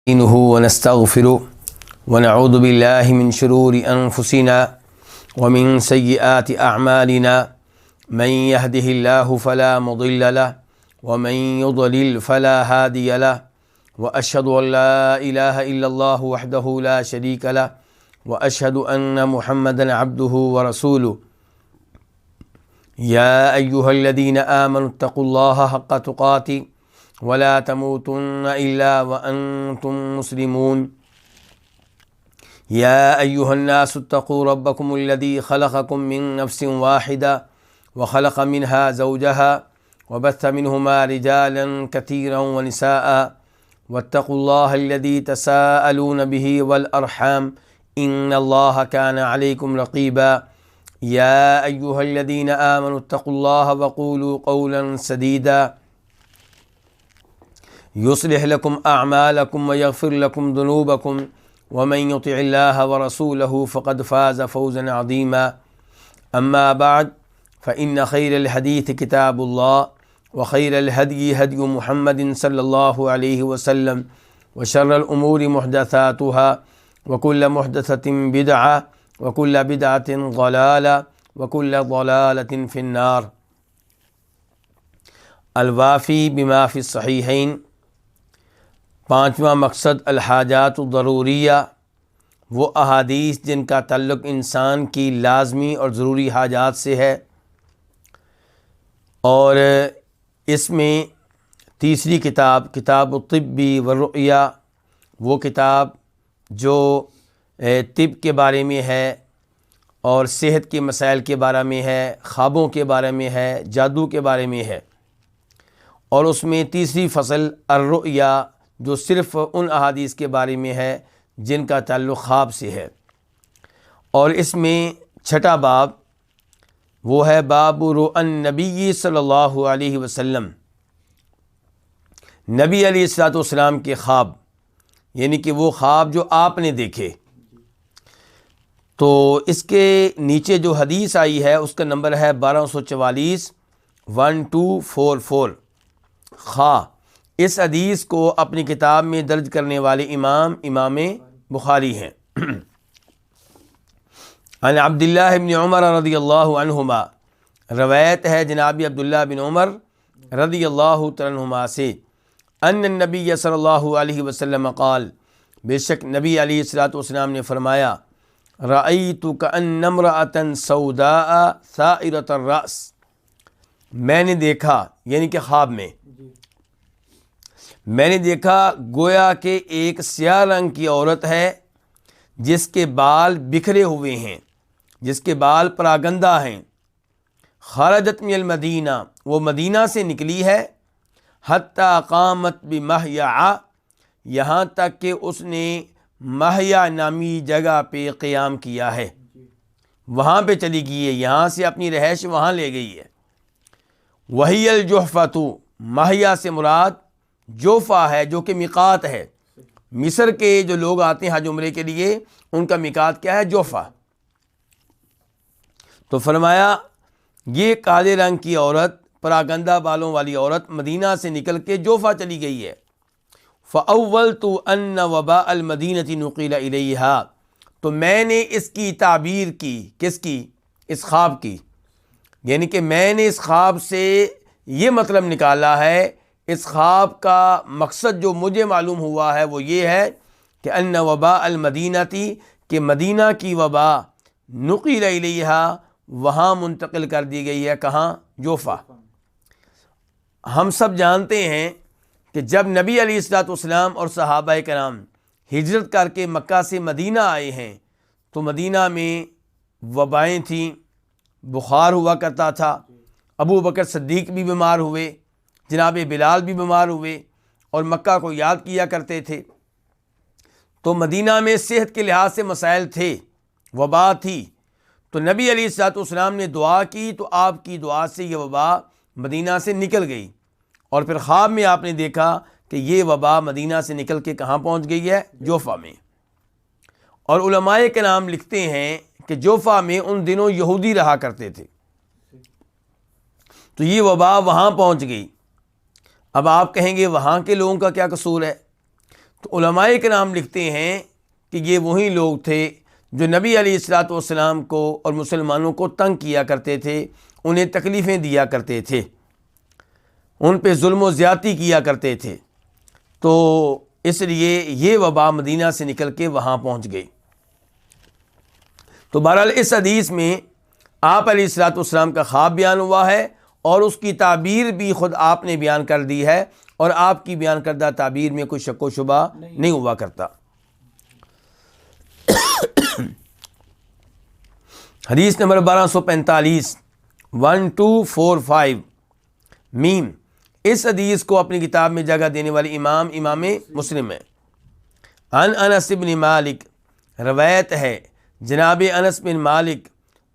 نستعينه ونستغفره ونعوذ بالله من شرور أنفسنا ومن سيئات أعمالنا من يهده الله فلا مضل له ومن يضلل فلا هادي له وأشهد أن لا إله إلا الله وحده لا شريك له وأشهد أن محمدا عبده ورسوله يا أيها الذين آمنوا اتقوا الله حق تقاته ولا تموتن إلا وأنتم مسلمون يا أيها الناس اتقوا ربكم الذي خلقكم من نفس واحدة وخلق منها زوجها وبث منهما رجالا كثيرا ونساء واتقوا الله الذي تساءلون به والأرحام إن الله كان عليكم رقيبا يا أيها الذين آمنوا اتقوا الله وقولوا قولا سديدا يصلح لكم أعمالكم ويغفر لكم ذنوبكم ومن يطع الله ورسوله فقد فاز فوزا عظيما أما بعد فإن خير الحديث كتاب الله وخير الهدي هدي محمد صلى الله عليه وسلم وشر الأمور محدثاتها وكل محدثة بدعة وكل بدعة ضلالة وكل ضلالة في النار۔ الوافی بما فی الصحیحین، پانچواں مقصد الحاجات الضروریہ، وہ احادیث جن کا تعلق انسان کی لازمی اور ضروری حاجات سے ہے، اور اس میں تیسری کتاب کتاب الطب والرؤیا، وہ کتاب جو طب کے بارے میں ہے اور صحت کے مسائل کے بارے میں ہے، خوابوں کے بارے میں ہے، جادو کے بارے میں ہے، اور اس میں تیسری فصل الرؤیا جو صرف ان احادیث کے بارے میں ہے جن کا تعلق خواب سے ہے، اور اس میں چھٹا باب وہ ہے باب رؤى النبی صلی اللہ علیہ وسلم، نبی علیہ الصلوۃ والسلام کے خواب، یعنی کہ وہ خواب جو آپ نے دیکھے۔ تو اس کے نیچے جو حدیث آئی ہے اس کا نمبر ہے 1244 1244۔ خواہ اس حدیث کو اپنی کتاب میں درج کرنے والے امام بخاری ہیں۔ عن عبداللہ بن عمر رضی اللہ عنہما، روایت ہے جناب عبداللہ بن عمر رضی اللہ تعالیٰ عنہما سے، ان النبی صلی اللہ علیہ وسلم قال، بے شک نبی علیہ الصلوۃ والسلام نے فرمایا، رأیت کأن امرأة سوداء ثائرة الرأس، میں نے دیکھا، یعنی کہ خواب میں نے دیکھا گویا کہ ایک سیاہ رنگ کی عورت ہے جس کے بال بکھرے ہوئے ہیں، جس کے بال پراگندہ ہیں، خرجت من المدینہ، وہ مدینہ سے نکلی ہے، حتی قامت بمحیع، یہاں تک کہ اس نے محیع نامی جگہ پہ قیام کیا ہے، وہاں پہ چلی گئی ہے، یہاں سے اپنی رہائش وہاں لے گئی ہے۔ وہی الجحفۃ، محیع سے مراد جوفہ ہے جو کہ میقات ہے، مصر کے جو لوگ آتے ہیں حج عمرے کے لیے ان کا میقات کیا ہے؟ جوفہ۔ تو فرمایا یہ کالے رنگ کی عورت، پراگندہ بالوں والی عورت مدینہ سے نکل کے جوفہ چلی گئی ہے۔ فَأَوَّلْتُ أَنَّ وَبَاءَ الْمَدِينَةِ نُقِلَ إِلَيْهَا، تو میں نے اس کی تعبیر کی، کس کی؟ اس خواب کی، یعنی کہ میں نے اس خواب سے یہ مطلب نکالا ہے، اس خواب کا مقصد جو مجھے معلوم ہوا ہے وہ یہ ہے کہ ان وباء المدینہ، کہ مدینہ کی وبا نقل الیہا، وہاں منتقل کر دی گئی ہے، کہاں؟ جوفہ۔ ہم سب جانتے ہیں کہ جب نبی علیہ الصلوۃ والسلام اور صحابہ کرام ہجرت کر کے مکہ سے مدینہ آئے ہیں تو مدینہ میں وبائیں تھیں، بخار ہوا کرتا تھا، ابو بکر صدیق بھی بیمار ہوئے، جناب بلال بھی بیمار ہوئے، اور مکہ کو یاد کیا کرتے تھے۔ تو مدینہ میں صحت کے لحاظ سے مسائل تھے، وبا تھی، تو نبی علیہ الصلوۃ والسلام نے دعا کی تو آپ کی دعا سے یہ وبا مدینہ سے نکل گئی، اور پھر خواب میں آپ نے دیکھا کہ یہ وبا مدینہ سے نکل کے کہاں پہنچ گئی ہے؟ جوفہ میں۔ اور علماء کے نام لکھتے ہیں کہ جوفہ میں ان دنوں یہودی رہا کرتے تھے، تو یہ وبا وہاں پہنچ گئی۔ اب آپ کہیں گے وہاں کے لوگوں کا کیا قصور ہے؟ تو علماء کرام لکھتے ہیں کہ یہ وہی لوگ تھے جو نبی علیہ الصلوۃ والسلام کو اور مسلمانوں کو تنگ کیا کرتے تھے، انہیں تکلیفیں دیا کرتے تھے، ان پہ ظلم و زیادتی کیا کرتے تھے، تو اس لیے یہ وبا مدینہ سے نکل کے وہاں پہنچ گئی۔ تو بہرحال اس حدیث میں آپ علیہ الصلوۃ والسلام کا خواب بیان ہوا ہے اور اس کی تعبیر بھی خود آپ نے بیان کر دی ہے، اور آپ کی بیان کردہ تعبیر میں کوئی شک و شبہ نہیں ہوا کرتا۔ حدیث نمبر 1245 1245 میم، اس حدیث کو اپنی کتاب میں جگہ دینے والے امام مسلم ہے۔ عن انس بن مالک، روایت ہے جناب انس بن مالک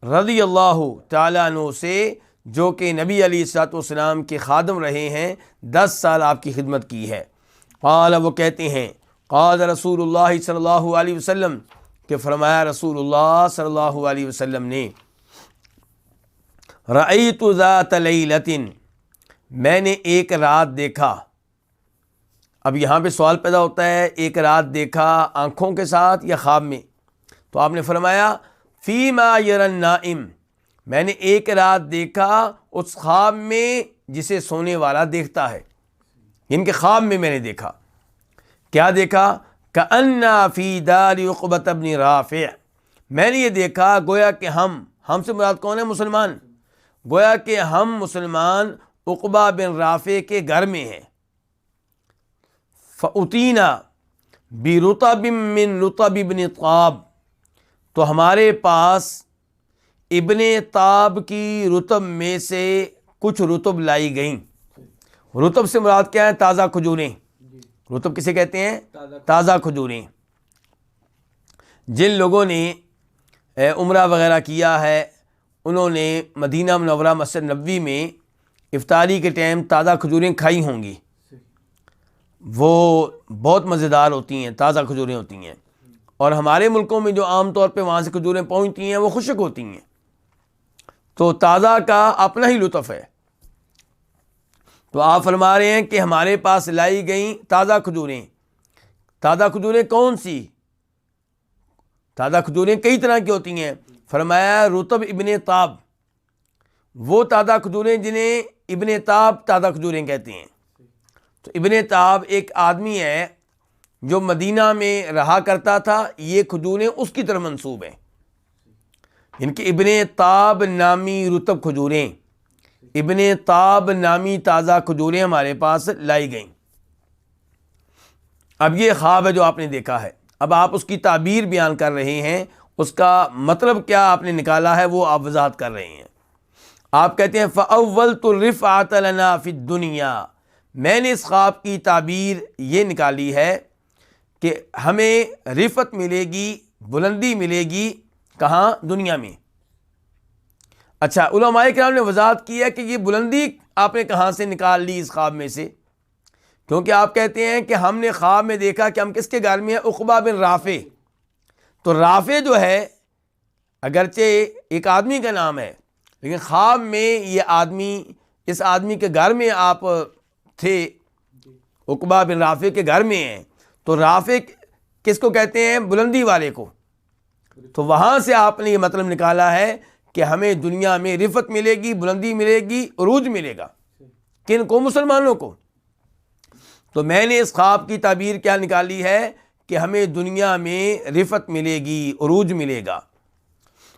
رضی اللہ تعالیٰ عنہ سے، جو کہ نبی علیہ الصلوۃ والسلام کے خادم رہے ہیں، 10 سال آپ کی خدمت کی ہے۔ قال، وہ کہتے ہیں قال رسول اللہ صلی اللہ علیہ وسلم، کہ فرمایا رسول اللہ صلی اللہ علیہ وسلم نے، رأیت ذات لیلۃ، میں نے ایک رات دیکھا۔ اب یہاں پہ سوال پیدا ہوتا ہے، ایک رات دیکھا آنکھوں کے ساتھ یا خواب میں؟ تو آپ نے فرمایا فیما یری النائم، میں نے ایک رات دیکھا اس خواب میں جسے سونے والا دیکھتا ہے، ان کے خواب میں میں نے دیکھا۔ کیا دیکھا؟ کأن فی دار عقبۃ بن رافع، میں نے یہ دیکھا گویا کہ ہم سے مراد کون ہے؟ مسلمان، گویا کہ ہم مسلمان عقبہ بن رافع کے گھر میں ہیں۔ فأتینا برطب من رطب ابن طاب، تو ہمارے پاس ابن طاب کی رطب میں سے کچھ رطب لائی گئیں۔ رطب سے مراد کیا ہے؟ تازہ کھجوریں۔ رطب کسے کہتے ہیں؟ تازہ کھجوریں۔ جن لوگوں نے عمرہ وغیرہ کیا ہے، انہوں نے مدینہ منورہ مسجد نبوی میں افطاری کے ٹائم تازہ کھجوریں کھائی ہوں گی، وہ بہت مزیدار ہوتی ہیں، تازہ کھجوریں ہوتی ہیں، اور ہمارے ملکوں میں جو عام طور پہ وہاں سے کھجوریں پہنچتی ہیں وہ خشک ہوتی ہیں، تو تازہ کا اپنا ہی لطف ہے۔ تو آپ فرما رہے ہیں کہ ہمارے پاس لائی گئیں تازہ کھجوریں۔ تازہ کھجوریں کون سی؟ تازہ کھجوریں کئی طرح کی ہوتی ہیں۔ فرمایا رطب ابن طاب، وہ تازہ کھجوریں جنہیں ابن طاب تازہ کھجوریں کہتے ہیں۔ تو ابن طاب ایک آدمی ہے جو مدینہ میں رہا کرتا تھا، یہ کھجوریں اس کی طرف منسوب ہیں، ان کی ابن طاب نامی رطب کھجوریں، ابن طاب نامی تازہ کھجوریں ہمارے پاس لائی گئیں۔ اب یہ خواب ہے جو آپ نے دیکھا ہے، اب آپ اس کی تعبیر بیان کر رہے ہیں، اس کا مطلب کیا آپ نے نکالا ہے وہ آپ وضاحت کر رہے ہیں۔ آپ کہتے ہیں فَأَوَّلْتُ الرِّفْعَةَ لَنَا فِي الدُّنْيَا، میں نے اس خواب کی تعبیر یہ نکالی ہے کہ ہمیں رفعت ملے گی، بلندی ملے گی، کہاں؟ دنیا میں۔ اچھا، علماء کرام نے وضاحت کی ہے کہ یہ بلندی آپ نے کہاں سے نکال لی اس خواب میں سے، کیونکہ آپ کہتے ہیں کہ ہم نے خواب میں دیکھا کہ ہم کس کے گھر میں ہیں؟ عقبہ بن رافع۔ تو رافع جو ہے اگرچہ ایک آدمی کا نام ہے، لیکن خواب میں یہ آدمی، اس آدمی کے گھر میں آپ تھے، عقبہ بن رافع کے گھر میں ہیں، تو رافع کس کو کہتے ہیں؟ بلندی والے کو۔ تو وہاں سے آپ نے یہ مطلب نکالا ہے کہ ہمیں دنیا میں رفعت ملے گی، بلندی ملے گی، عروج ملے گا۔ کن کو؟ مسلمانوں کو۔ تو میں نے اس خواب کی تعبیر کیا نکالی ہے کہ ہمیں دنیا میں رفعت ملے گی، عروج ملے گا۔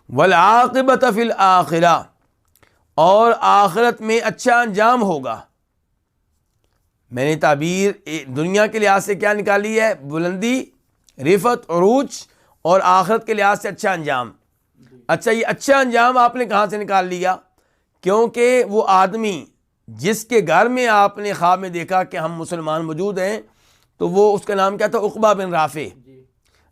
والعاقبۃ فی الآخرہ، اور آخرت میں اچھا انجام ہوگا۔ میں نے تعبیر دنیا کے لحاظ سے کیا نکالی ہے؟ بلندی، رفعت، عروج، اور آخرت کے لحاظ سے اچھا انجام۔ اچھا، یہ اچھا انجام آپ نے کہاں سے نکال لیا؟ کیونکہ وہ آدمی جس کے گھر میں آپ نے خواب میں دیکھا کہ ہم مسلمان موجود ہیں، تو وہ اس کا نام کیا تھا؟ عقبہ بن رافع۔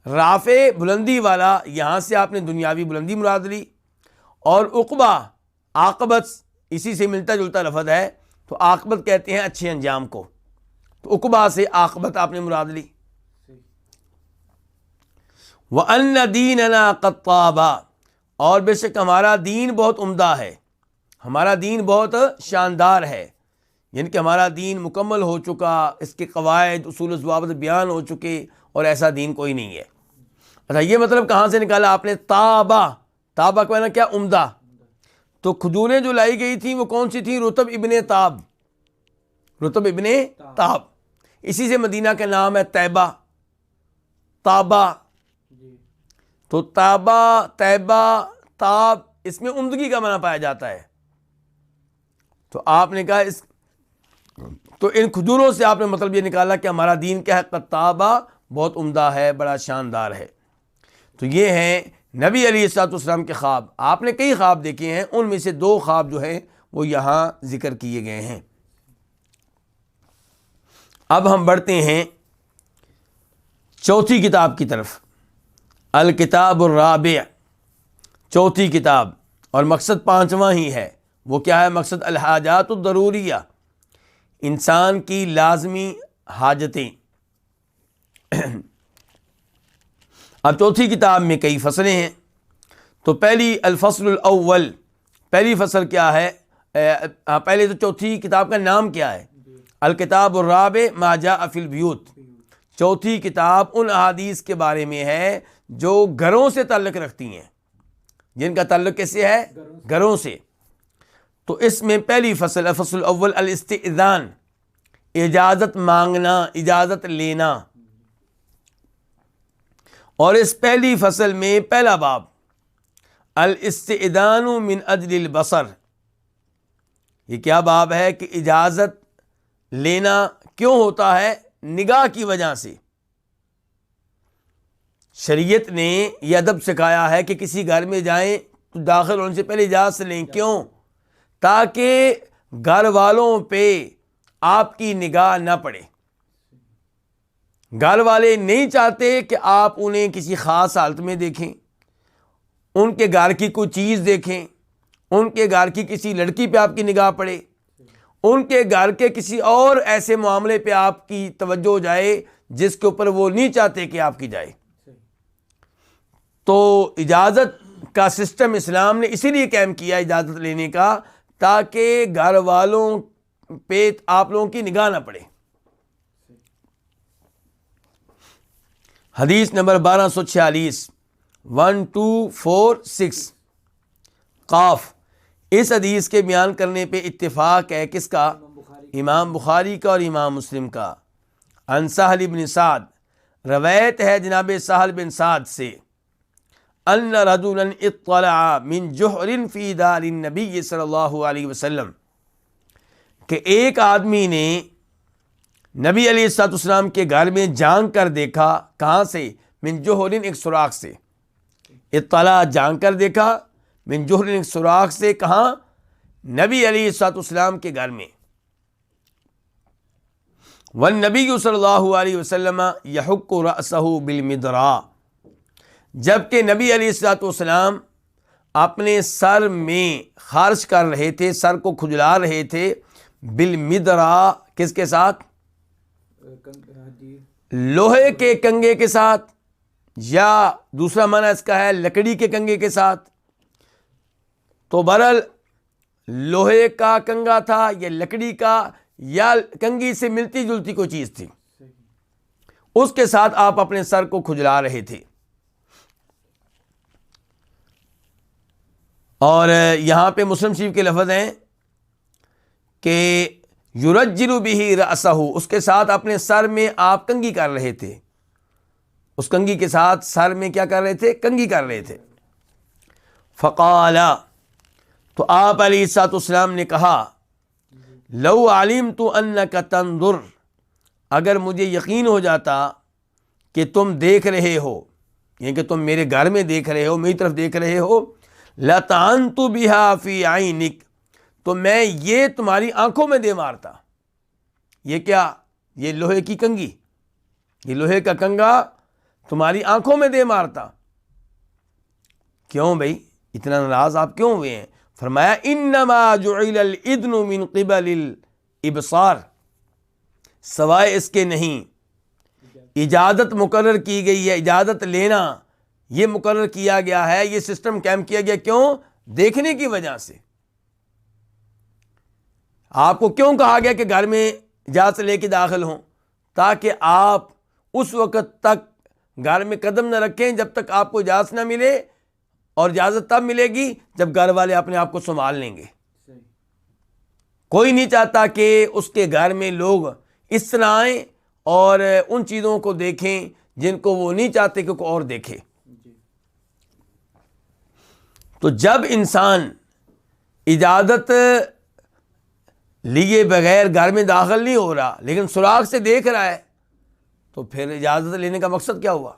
رافع بلندی والا، یہاں سے آپ نے دنیاوی بلندی مراد لی، اور عقبہ عاقبت اسی سے ملتا جلتا لفظ ہے، تو عاقبت کہتے ہیں اچھے انجام کو، تو عقبہ سے عاقبت آپ نے مراد لی۔ وَأَنَّ دِينَنَا قَدْ طَابَ، اور بے شک ہمارا دین بہت عمدہ ہے، ہمارا دین بہت شاندار ہے، یعنی کہ ہمارا دین مکمل ہو چکا، اس کے قواعد اصول و ضوابط بیان ہو چکے، اور ایسا دین کوئی نہیں ہے۔ اچھا، یہ مطلب کہاں سے نکالا آپ نے؟ تابہ، تابہ کا معنی کیا؟ عمدہ۔ تو کھجوریں جو لائی گئی تھیں وہ کون سی تھیں؟ رطب ابن تاب، رطب ابن تاب، اسی سے مدینہ کا نام ہے طیبہ، تابہ۔ تو تابہ، طیبہ، تاب، اس میں عمدگی کا معنی پایا جاتا ہے۔ تو آپ نے کہا تو ان کھجوروں سے آپ نے مطلب یہ نکالا کہ ہمارا دین کیا ہے؟ قطابہ، بہت عمدہ ہے، بڑا شاندار ہے۔ تو یہ ہیں نبی علیہ الصلوۃ والسلام کے خواب۔ آپ نے کئی خواب دیکھے ہیں، ان میں سے 2 خواب جو ہیں وہ یہاں ذکر کیے گئے ہیں۔ اب ہم بڑھتے ہیں چوتھی کتاب کی طرف، الکتاب الرابع، چوتھی کتاب، اور مقصد 5واں ہی ہے۔ وہ کیا ہے مقصد؟ الحاجات الضروریہ، انسان کی لازمی حاجتیں۔ اب چوتھی کتاب میں کئی فصلیں ہیں۔ تو پہلی الفصل الاول، پہلی فصل کیا ہے؟ پہلے تو چوتھی کتاب کا نام کیا ہے؟ الکتاب الرابع ما جاء فی البیوت۔ چوتھی کتاب ان احادیث کے بارے میں ہے جو گھروں سے تعلق رکھتی ہیں، جن کا تعلق کس سے ہے؟ گھروں سے۔ تو اس میں پہلی فصل، الفصل الاول، الاستئذان، اجازت مانگنا، اجازت لینا۔ اور اس پہلی فصل میں پہلا باب، الاستئذان من اجل البصر، یہ کیا باب ہے کہ اجازت لینا کیوں ہوتا ہے؟ نگاہ کی وجہ سے۔ شریعت نے یہ ادب سکھایا ہے کہ کسی گھر میں جائیں تو داخل ہونے سے پہلے اجازت لیں۔ کیوں؟ تاکہ گھر والوں پہ آپ کی نگاہ نہ پڑے۔ گھر والے نہیں چاہتے کہ آپ انہیں کسی خاص حالت میں دیکھیں، ان کے گھر کی کوئی چیز دیکھیں، ان کے گھر کی کسی لڑکی پہ آپ کی نگاہ پڑے، ان کے گھر کے کسی اور ایسے معاملے پہ آپ کی توجہ جائے جس کے اوپر وہ نہیں چاہتے کہ آپ کی جائے۔ تو اجازت کا سسٹم اسلام نے اسی لیے قائم کیا اجازت لینے کا، تاکہ گھر والوں پہ آپ لوگوں کی نگاہ نہ پڑے۔ حدیث نمبر 1246، 1246 قاف۔ اس حدیث کے بیان کرنے پہ اتفاق ہے کس کا؟ امام بخاری کا اور امام مسلم کا۔ عن سہل بن سعد، روایت ہے جناب سہل بن سعد سے، ان رجلا اطلع من جحر فی دار النبی صلی اللہ علیہ وسلم، کہ ایک آدمی نے نبی علیہ الصلوۃ والسلام کے گھر میں جھانک کر دیکھا۔ کہاں سے؟ من جحر، ایک سوراخ سے۔ اطلاع، جھانک کر دیکھا، من جحر، ایک سوراخ سے۔ کہاں؟ نبی علیہ الصلوۃ والسلام کے گھر میں۔ والنبی صلی اللہ علیہ وسلم یحک رأسہ بالمدراء، جبکہ نبی علیہ الصلوۃ والسلام اپنے سر میں خارش کر رہے تھے، سر کو کھجلا رہے تھے، بالمدراء، کس کے ساتھ؟ لوہے کے کنگے کے ساتھ، یا دوسرا معنی اس کا ہے لکڑی کے کنگے کے ساتھ۔ تو بہرحال لوہے کا کنگا تھا یا لکڑی کا یا کنگی سے ملتی جلتی کوئی چیز تھی، اس کے ساتھ آپ اپنے سر کو کھجلا رہے تھے۔ اور یہاں پہ مسلم شریف کے لفظ ہیں کہ یرجل بہ رأسہ، اس کے ساتھ اپنے سر میں آپ کنگھی کر رہے تھے، اس کنگھی کے ساتھ سر میں کیا کر رہے تھے؟ کنگھی کر رہے تھے۔ فقال، تو آپ علیہ الصلوۃ والسلام نے کہا، لو علمت انک تنظر، اگر مجھے یقین ہو جاتا کہ تم دیکھ رہے ہو، یعنی کہ تم میرے گھر میں دیکھ رہے ہو، میری طرف دیکھ رہے ہو، لطعنت بها فی عینک، تو میں یہ تمہاری آنکھوں میں دے مارتا۔ یہ کیا؟ یہ لوہے کی کنگھی، یہ لوہے کا کنگا تمہاری آنکھوں میں دے مارتا۔ کیوں بھائی اتنا ناراض آپ کیوں ہوئے ہیں؟ فرمایا انما جعل الاذن من قبل الابصار، سوائے اس کے نہیں، اجازت مقرر کی گئی ہے، اجازت لینا یہ مقرر کیا گیا ہے، یہ سسٹم قائم کیا گیا، کیوں؟ دیکھنے کی وجہ سے۔ آپ کو کیوں کہا گیا کہ گھر میں اجازت لے کے داخل ہوں؟ تاکہ آپ اس وقت تک گھر میں قدم نہ رکھیں جب تک آپ کو اجازت نہ ملے، اور اجازت تب ملے گی جب گھر والے اپنے آپ کو سنبھال لیں گے۔ کوئی نہیں چاہتا کہ اس کے گھر میں لوگ اس طرح آئیں اور ان چیزوں کو دیکھیں جن کو وہ نہیں چاہتے کہ کوئی اور دیکھے۔ تو جب انسان اجازت لیے بغیر گھر میں داخل نہیں ہو رہا لیکن سراغ سے دیکھ رہا ہے، تو پھر اجازت لینے کا مقصد کیا ہوا؟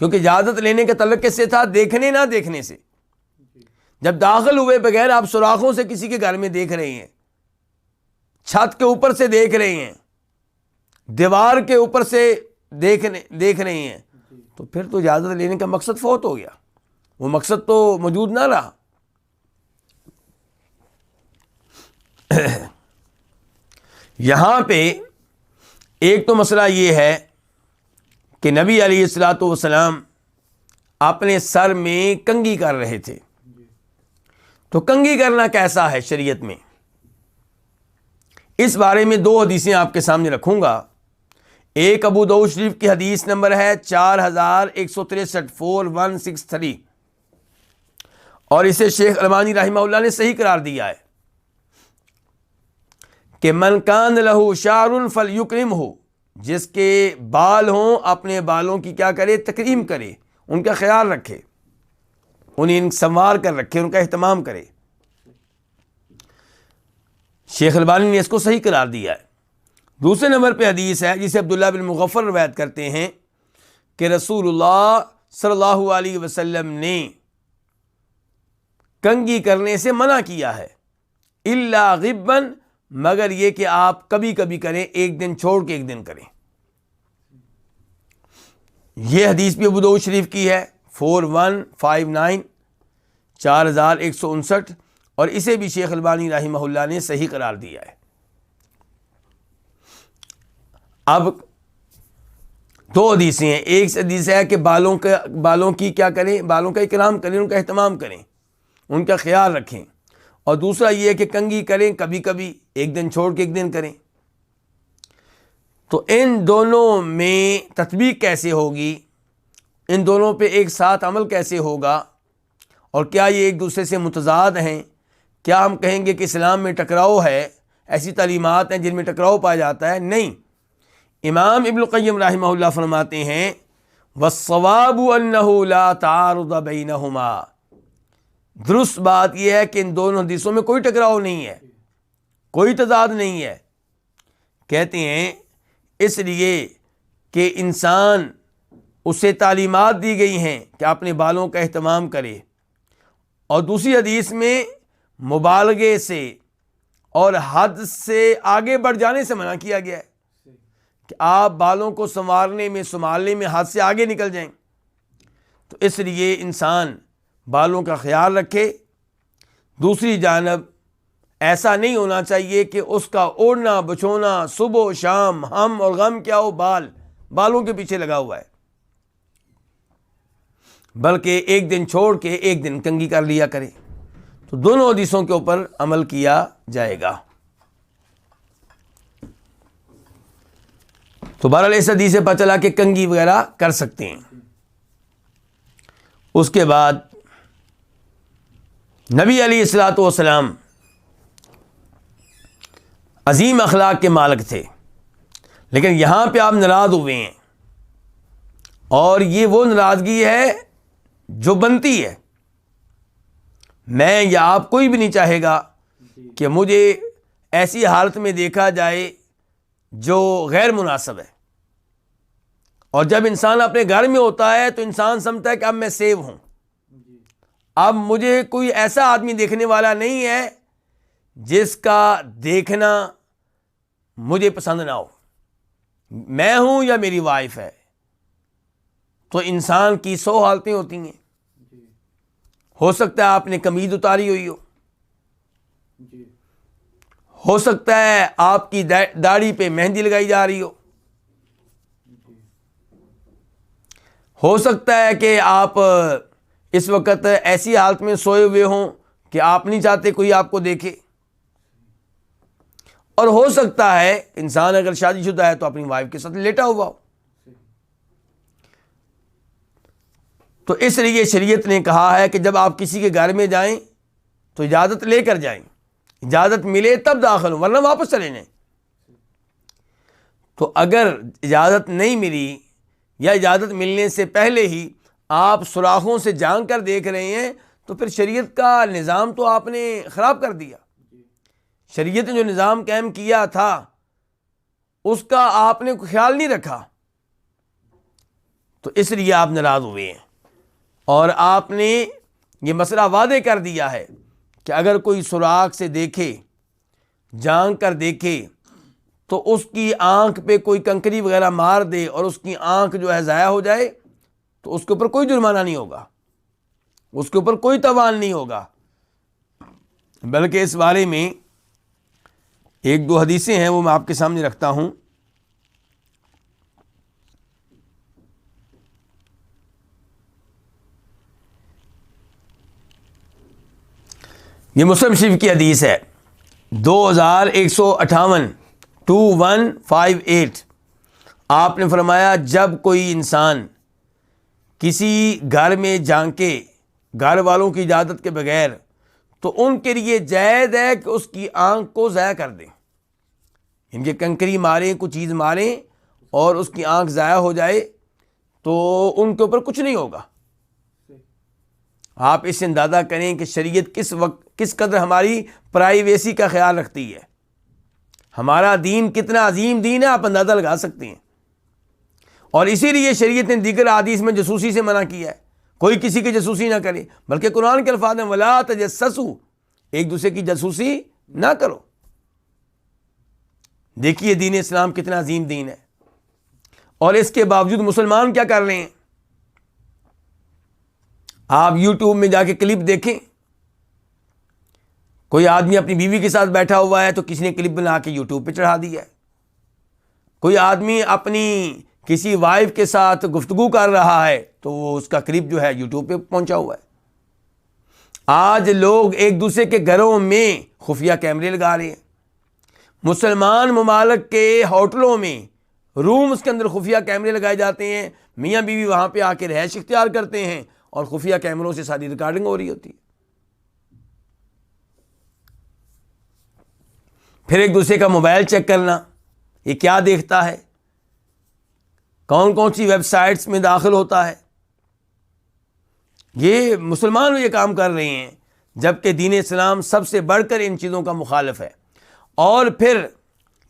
کیونکہ اجازت لینے کا تعلق کس سے تھا؟ دیکھنے نہ دیکھنے سے۔ جب داخل ہوئے بغیر آپ سوراخوں سے کسی کے گھر میں دیکھ رہے ہیں، چھت کے اوپر سے دیکھ رہے ہیں، دیوار کے اوپر سے دیکھ رہے ہیں، تو پھر تو اجازت لینے کا مقصد فوت ہو گیا، وہ مقصد تو موجود نہ رہا۔ یہاں پہ ایک تو مسئلہ یہ ہے کہ نبی علیہ الصلوۃ والسلام اپنے سر میں کنگھی کر رہے تھے۔ تو کنگھی کرنا کیسا ہے شریعت میں؟ اس بارے میں دو حدیثیں آپ کے سامنے رکھوں گا۔ ایک ابو داؤد شریف کی حدیث نمبر ہے 4163 4163، اور اسے شیخ البانی رحمہ اللہ نے صحیح قرار دیا ہے کہ من کان لہ شعر فلیکرمہ، جس کے بال ہوں اپنے بالوں کی کیا کرے؟ تکریم کرے، ان کا خیال رکھے، انہیں سنوار کر رکھے، ان کا اہتمام کرے۔ شیخ البانی نے اس کو صحیح قرار دیا ہے۔ دوسرے نمبر پہ حدیث ہے جسے عبداللہ بن مغفر روایت کرتے ہیں کہ رسول اللہ صلی اللہ علیہ وسلم نے کنگھی کرنے سے منع کیا ہے، الا غبن، مگر یہ کہ آپ کبھی کبھی کریں، ایک دن چھوڑ کے ایک دن کریں۔ یہ حدیث بھی ابو داؤد شریف کی ہے 4159 4159، اور اسے بھی شیخ البانی رحمہ اللہ نے صحیح قرار دیا ہے۔ اب دو حدیثیں ہیں، ایک حدیث ہے کہ بالوں کی کیا کریں؟ بالوں کا اکرام کریں، ان کا اہتمام کریں، ان کا خیال رکھیں، اور دوسرا یہ ہے کہ کنگھی کریں کبھی کبھی، ایک دن چھوڑ کے ایک دن کریں۔ تو ان دونوں میں تطبیق کیسے ہوگی؟ ان دونوں پہ ایک ساتھ عمل کیسے ہوگا؟ اور کیا یہ ایک دوسرے سے متضاد ہیں؟ کیا ہم کہیں گے کہ اسلام میں ٹکراؤ ہے؟ ایسی تعلیمات ہیں جن میں ٹکراؤ پایا جاتا ہے؟ نہیں۔ امام ابن القیم رحمہ اللہ فرماتے ہیں والصواب انہ لا تعارض بینہما، درست بات یہ ہے کہ ان دونوں حدیثوں میں کوئی ٹکراؤ نہیں ہے، کوئی تضاد نہیں ہے۔ کہتے ہیں اس لیے کہ انسان، اسے تعلیمات دی گئی ہیں کہ اپنے بالوں کا اہتمام کرے، اور دوسری حدیث میں مبالغے سے اور حد سے آگے بڑھ جانے سے منع کیا گیا ہے کہ آپ بالوں کو سنبھالنے میں حد سے آگے نکل جائیں۔ تو اس لیے انسان بالوں کا خیال رکھے۔ دوسری جانب ایسا نہیں ہونا چاہیے کہ اس کا اوڑھنا بچھونا صبح و شام ہم اور غم کیا ہو، بالوں کے پیچھے لگا ہوا ہے، بلکہ ایک دن چھوڑ کے ایک دن کنگھی کر لیا کرے۔ تو دونوں حدیثوں کے اوپر عمل کیا جائے گا۔ تو بہرحال اس حدیث سے پتہ چلا کہ کنگھی وغیرہ کر سکتے ہیں۔ اس کے بعد نبی علیہ الصلوۃ والسلام عظیم اخلاق کے مالک تھے، لیکن یہاں پہ آپ ناراض ہوئے ہیں، اور یہ وہ ناراضگی ہے جو بنتی ہے۔ میں یا آپ کوئی بھی نہیں چاہے گا کہ مجھے ایسی حالت میں دیکھا جائے جو غیر مناسب ہے، اور جب انسان اپنے گھر میں ہوتا ہے تو انسان سمجھتا ہے کہ اب میں سیو ہوں، اب مجھے کوئی ایسا آدمی دیکھنے والا نہیں ہے جس کا دیکھنا مجھے پسند نہ ہو، میں ہوں یا میری وائف ہے۔ تو انسان کی 100 حالتیں ہوتی ہیں۔ ہو سکتا ہے آپ نے قمیض اتاری ہوئی ہو سکتا ہے آپ کی داڑھی پہ مہندی لگائی جا رہی ہو سکتا ہے کہ آپ اس وقت ایسی حالت میں سوئے ہوئے ہوں کہ آپ نہیں چاہتے کوئی آپ کو دیکھے۔ اور ہو سکتا ہے انسان اگر شادی شدہ ہے تو اپنی وائف کے ساتھ لیٹا ہوا ہو. تو اس لیے شریعت نے کہا ہے کہ جب آپ کسی کے گھر میں جائیں تو اجازت لے کر جائیں, اجازت ملے تب داخل ہوں, ورنہ واپس چلے جائیں. تو اگر اجازت نہیں ملی یا اجازت ملنے سے پہلے ہی آپ سوراخوں سے جھانک کر دیکھ رہے ہیں تو پھر شریعت کا نظام تو آپ نے خراب کر دیا. شریعت نے جو نظام قائم کیا تھا اس کا آپ نے خیال نہیں رکھا, تو اس لیے آپ ناراض ہوئے ہیں. اور آپ نے یہ مسئلہ واضح کر دیا ہے کہ اگر کوئی سوراخ سے دیکھے, جھانک کر دیکھے, تو اس کی آنکھ پہ کوئی کنکری وغیرہ مار دے اور اس کی آنکھ جو ہے ضائع ہو جائے تو اس کے اوپر کوئی جرمانہ نہیں ہوگا, اس کے اوپر کوئی تاوان نہیں ہوگا. بلکہ اس بارے میں ایک دو حدیثیں ہیں وہ میں آپ کے سامنے رکھتا ہوں. یہ مسلم شریف کی حدیث ہے 2158 2158. آپ نے فرمایا جب کوئی انسان کسی گھر میں جھانکے گھر والوں کی اجازت کے بغیر تو ان کے لیے جائز ہے کہ اس کی آنکھ کو ضائع کر دیں. ان کے کنکری ماریں, کوئی چیز ماریں اور اس کی آنکھ ضائع ہو جائے تو ان کے اوپر کچھ نہیں ہوگا. آپ اس سے اندازہ کریں کہ شریعت کس قدر ہماری پرائیویسی کا خیال رکھتی ہے. ہمارا دین کتنا عظیم دین ہے آپ اندازہ لگا سکتے ہیں. اور اسی لیے شریعت نے دیگر احادیث میں جاسوسی سے منع کیا ہے, کوئی کسی کی جاسوسی نہ کرے. بلکہ قرآن کے الفاظ ہیں ولا تجسسوا, ایک دوسرے کی جاسوسی نہ کرو. دیکھیے دین اسلام کتنا عظیم دین ہے, اور اس کے باوجود مسلمان کیا کر رہے ہیں. آپ یوٹیوب میں جا کے کلپ دیکھیں, کوئی آدمی اپنی بیوی کے ساتھ بیٹھا ہوا ہے تو کسی نے کلپ بنا کے یوٹیوب پہ چڑھا دیا ہے. کوئی آدمی اپنی کسی وائف کے ساتھ گفتگو کر رہا ہے تو وہ اس کا کلپ جو ہے یوٹیوب پہ پہنچا ہوا ہے. آج لوگ ایک دوسرے کے گھروں میں خفیہ کیمرے لگا رہے ہیں. مسلمان ممالک کے ہوٹلوں میں رومز کے اندر خفیہ کیمرے لگائے جاتے ہیں, میاں بیوی وہاں پہ آ کے رہائش اختیار کرتے ہیں اور خفیہ کیمروں سے ساری ریکارڈنگ ہو رہی ہوتی ہے. پھر ایک دوسرے کا موبائل چیک کرنا, یہ کیا دیکھتا ہے, کون کون سی ویب سائٹس میں داخل ہوتا ہے. یہ مسلمان یہ کام کر رہے ہیں, جبکہ دین اسلام سب سے بڑھ کر ان چیزوں کا مخالف ہے. اور پھر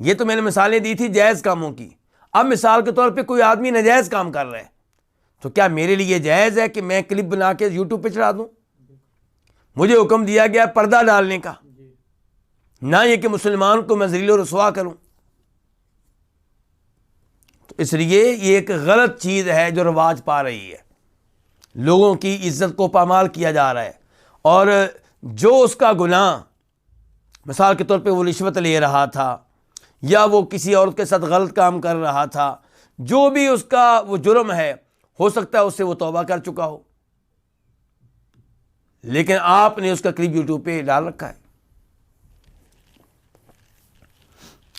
یہ تو میں نے مثالیں دی تھی جائز کاموں کی. اب مثال کے طور پہ کوئی آدمی ناجائز کام کر رہا ہے تو کیا میرے لیے جائز ہے کہ میں کلپ بنا کے یوٹیوب پہ چڑھا دوں؟ مجھے حکم دیا گیا پردہ ڈالنے کا, نہ یہ کہ مسلمان کو میں ذلیل و رسوا کروں. تو اس لیے یہ ایک غلط چیز ہے جو رواج پا رہی ہے, لوگوں کی عزت کو پامال کیا جا رہا ہے. اور جو اس کا گناہ, مثال کے طور پہ وہ رشوت لے رہا تھا یا وہ کسی عورت کے ساتھ غلط کام کر رہا تھا, جو بھی اس کا وہ جرم ہے, ہو سکتا ہے اس سے وہ توبہ کر چکا ہو, لیکن آپ نے اس کا کلپ یوٹیوب پہ ڈال رکھا ہے.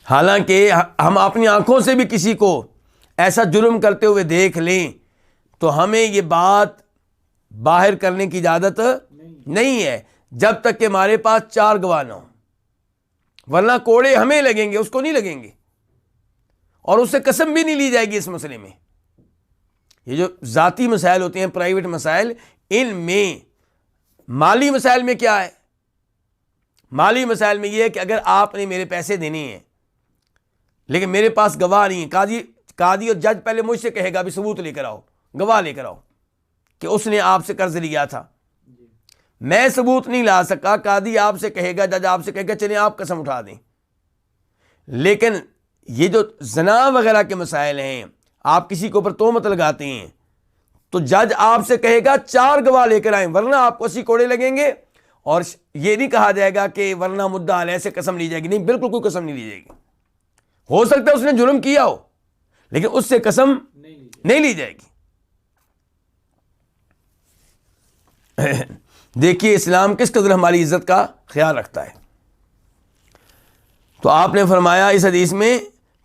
حالانکہ ہم اپنی آنکھوں سے بھی کسی کو ایسا جرم کرتے ہوئے دیکھ لیں تو ہمیں یہ بات باہر کرنے کی اجازت نہیں ہے جب تک کہ ہمارے پاس 4 گواہ نہ ہوں, ورنہ کوڑے ہمیں لگیں گے, اس کو نہیں لگیں گے, اور اس سے قسم بھی نہیں لی جائے گی اس مسئلے میں. یہ جو ذاتی مسائل ہوتے ہیں, پرائیویٹ مسائل, ان میں مالی مسائل میں کیا ہے؟ مالی مسائل میں یہ ہے کہ اگر آپ نے میرے پیسے دینے ہیں لیکن میرے پاس گواہ نہیں ہے, قاضی اور جج پہلے مجھ سے کہے گا بھی ثبوت لے کر آؤ, گواہ لے کر آؤ کہ اس نے آپ سے قرض لیا تھا. میں ثبوت نہیں لا سکا, قاضی آپ سے کہے گا, جج آپ سے کہے گا چلیں آپ قسم اٹھا دیں. لیکن یہ جو زنا وغیرہ کے مسائل ہیں, آپ کسی کے اوپر تہمت لگاتے ہیں تو جج آپ سے کہے گا 4 گواہ لے کر آئیں, ورنہ آپ کو 80 کوڑے لگیں گے. اور یہ نہیں کہا جائے گا کہ ورنہ مدعا علیہ سے قسم لی جائے گی, نہیں, بالکل کوئی قسم نہیں لی جائے گی. ہو سکتا ہے اس نے جرم کیا ہو لیکن اس سے قسم نہیں لی جائے گی. دیکھیے اسلام کس قدر ہماری عزت کا خیال رکھتا ہے. تو آپ نے فرمایا اس حدیث میں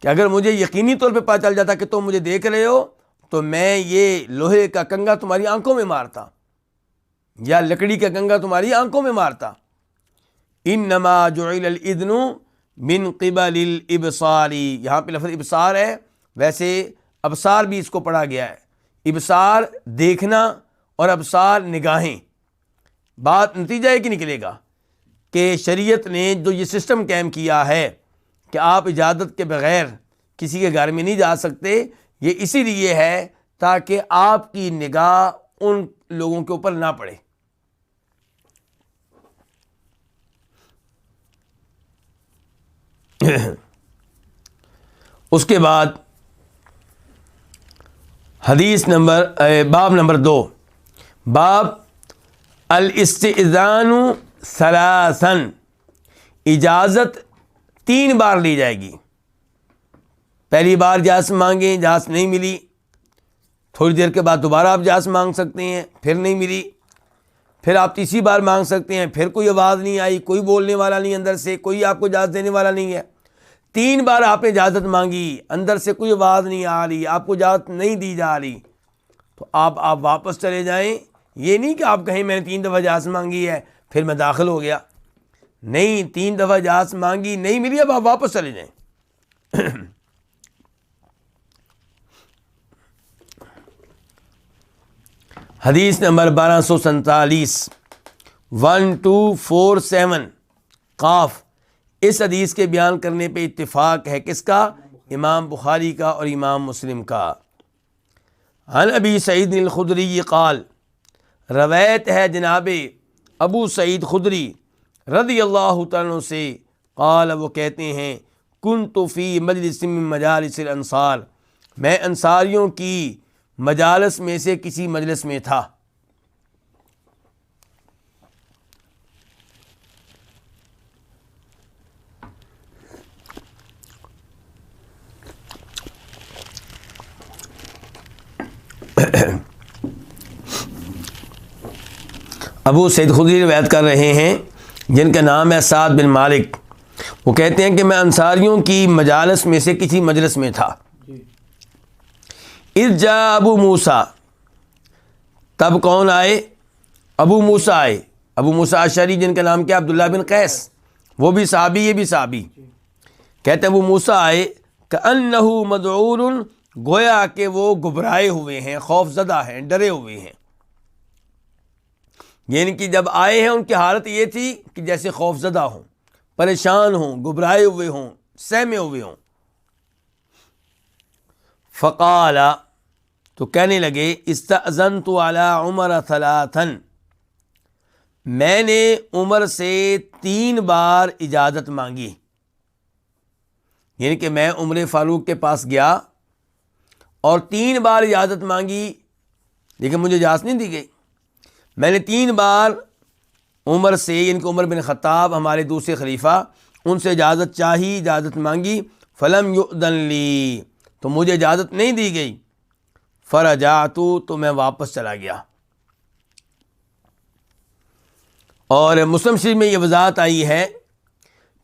کہ اگر مجھے یقینی طور پہ پتہ چل جاتا کہ تم مجھے دیکھ رہے ہو تو میں یہ لوہے کا کنگا تمہاری آنکھوں میں مارتا یا لکڑی کا کنگا تمہاری آنکھوں میں مارتا۔ انما جعل الاذن من قبل الابصار، یہاں پہ لفظ ابصار ہے، ویسے ابصار بھی اس کو پڑھا گیا ہے، ابصار دیکھنا اور ابصار نگاہیں۔ بات نتیجہ یہ کہ نکلے گا کہ شریعت نے جو یہ سسٹم قائم کیا ہے کہ آپ اجازت کے بغیر کسی کے گھر میں نہیں جا سکتے، یہ اسی لیے ہے تاکہ آپ کی نگاہ ان لوگوں کے اوپر نہ پڑے۔ اس کے بعد حدیث نمبر باب نمبر 2، باب الاستئذان ثلاثا، اجازت 3 بار لی جائے گی۔ پہلی بار اجازت مانگیں، اجازت نہیں ملی، تھوڑی دیر کے بعد دوبارہ آپ اجازت مانگ سکتے ہیں، پھر نہیں ملی، پھر آپ تیسری بار مانگ سکتے ہیں، پھر کوئی آواز نہیں آئی، کوئی بولنے والا نہیں اندر سے، کوئی آپ کو اجازت دینے والا نہیں ہے۔ 3 بار آپ نے اجازت مانگی، اندر سے کوئی آواز نہیں آ رہی، آپ کو اجازت نہیں دی جا رہی، تو آپ واپس چلے جائیں۔ یہ نہیں کہ آپ کہیں میں نے 3 دفعہ اجازت مانگی ہے پھر میں داخل ہو گیا، نہیں، 3 دفعہ اجازت مانگی نہیں ملی، اب آپ واپس چلے جائیں۔ حدیث نمبر 1247، 1247 قاف، اس حدیث کے بیان کرنے پہ اتفاق ہے کس کا؟ امام بخاری کا اور امام مسلم کا۔ عن ابی سعید الخدری قال، روایت ہے جناب ابو سعید خدری رضی اللہ تعالیٰ عنہ سے، قال، وہ کہتے ہیں، کنت فی مجلس من مجالس الانصار، میں انصاریوں کی مجالس میں سے کسی مجلس میں تھا۔ ابو سعید خدری روایت کر رہے ہیں جن کا نام ہے سعد بن مالک، وہ کہتے ہیں کہ میں انصاریوں کی مجالس میں سے کسی مجلس میں تھا۔ اذ جاء ابو موسیٰ، تب کون آئے؟ ابو موسیٰ آئے، ابو موسیٰ اشعری جن کا نام کیا؟ عبداللہ بن قیس، وہ بھی صحابی، یہ بھی صحابی۔ کہتے ہیں ابو موسیٰ آئے، کأنہ مذعور، گویا کہ وہ گھبرائے ہوئے ہیں، خوف زدہ ہیں، ڈرے ہوئے ہیں۔ یعنی کہ جب آئے ہیں ان کی حالت یہ تھی کہ جیسے خوف زدہ ہوں، پریشان ہوں، گھبرائے ہوئے ہوں، سہمے ہوئے ہوں۔ فقال، تو کہنے لگے، استأذنت علی عمر ثلاثا، میں نے عمر سے 3 بار اجازت مانگی، یعنی کہ میں عمر فاروق کے پاس گیا اور 3 بار اجازت مانگی، لیکن مجھے اجازت نہیں دی گئی۔ میں نے 3 بار عمر سے، یعنی کہ عمر بن خطاب ہمارے دوسرے خلیفہ، ان سے اجازت چاہی، اجازت مانگی، فلم یؤذن لی، تو مجھے اجازت نہیں دی گئی، فرجعت، تو میں واپس چلا گیا۔ اور مسلم شریف میں یہ وضاحت آئی ہے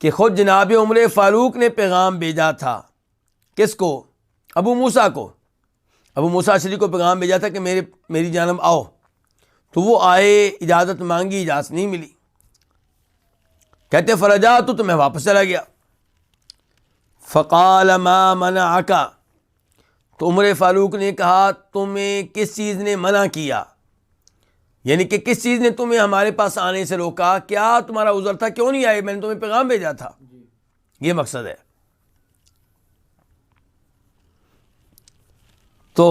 کہ خود جناب عمر فاروق نے پیغام بھیجا تھا، کس کو؟ ابو موسیٰ کو، ابو موسیٰ اشعری کو پیغام بھیجا تھا کہ میری جانب آؤ، تو وہ آئے، اجازت مانگی، اجازت نہیں ملی، کہتے فرجعت، تو میں واپس چلا گیا۔ فقال ما منعک، تو عمر فاروق نے کہا تمہیں کس چیز نے منع کیا، یعنی کہ کس چیز نے تمہیں ہمارے پاس آنے سے روکا، کیا تمہارا عذر تھا، کیوں نہیں آئے؟ میں نے تمہیں پیغام بھیجا تھا، یہ مقصد ہے۔ تو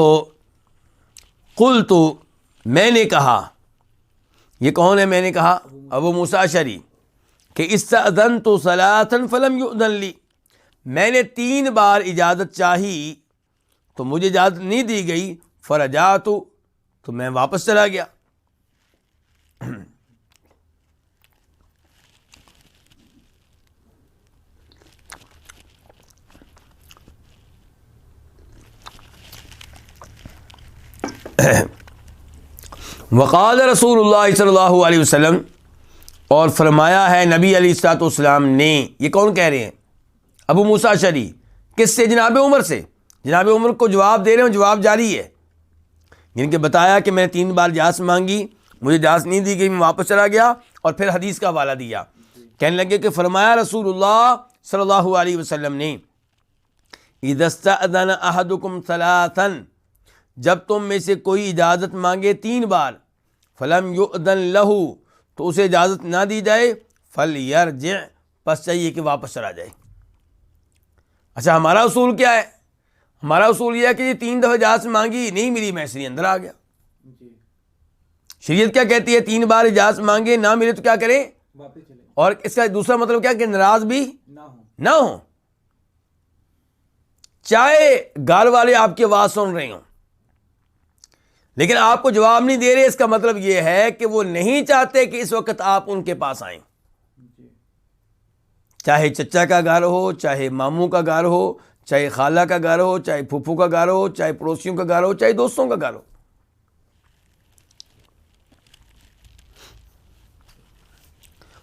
قلت، میں نے کہا، یہ کون ہے میں نے کہا؟ ابو موسیٰ اشعری، کہ استأذنت ثلاثا فلم یؤذن لی، میں نے 3 بار اجازت چاہی تو مجھے اجازت نہیں دی گئی، فرجعت، تو میں واپس چلا گیا۔ وقال رسول اللہ صلی اللہ علیہ وسلم، اور فرمایا ہے نبی علیہ الصلوۃ والسلام نے، یہ کون کہہ رہے ہیں؟ ابو موسیٰ اشعری. کس سے؟ جناب عمر سے. جناب عمر کو جواب دے رہے ہیں، جواب جاری ہے. جن کے بتایا کہ میں نے 3 بار اجازت مانگی، مجھے اجازت نہیں دی گئی، میں واپس چلا گیا، اور پھر حدیث کا حوالہ دیا. کہنے لگے کہ فرمایا رسول اللہ صلی اللہ علیہ وسلم نے اذا استأذن احدکم ثلاثا، جب تم میں سے کوئی اجازت مانگے 3 بار، فلم یؤذن لہ، تو اسے اجازت نہ دی جائے، فلیرجع، پس چاہیے کہ واپس چلا جائے. اچھا ہمارا اصول کیا ہے؟ ہمارا اصول یہ ہے کہ یہ 3 دفعہ اجازت مانگی، نہیں ملی، میں اس لیے اندر آ گیا. شریعت کیا کہتی ہے؟ 3 بار اجازت مانگے، نہ ملے تو کیا کریں؟ واپس چلے. اور اس کا دوسرا مطلب کیا کہ ناراض بھی نہ ہوں، چاہے گھر والے آپ کی آواز سن رہے ہوں لیکن آپ کو جواب نہیں دے رہے. اس کا مطلب یہ ہے کہ وہ نہیں چاہتے کہ اس وقت آپ ان کے پاس آئیں. چاہے چچا کا گھر ہو، چاہے ماموں کا گھر ہو، چاہے خالہ کا گھر ہو، چاہے پھپھو کا گھر ہو، چاہے پڑوسیوں کا گھر ہو، چاہے دوستوں کا گھر ہو.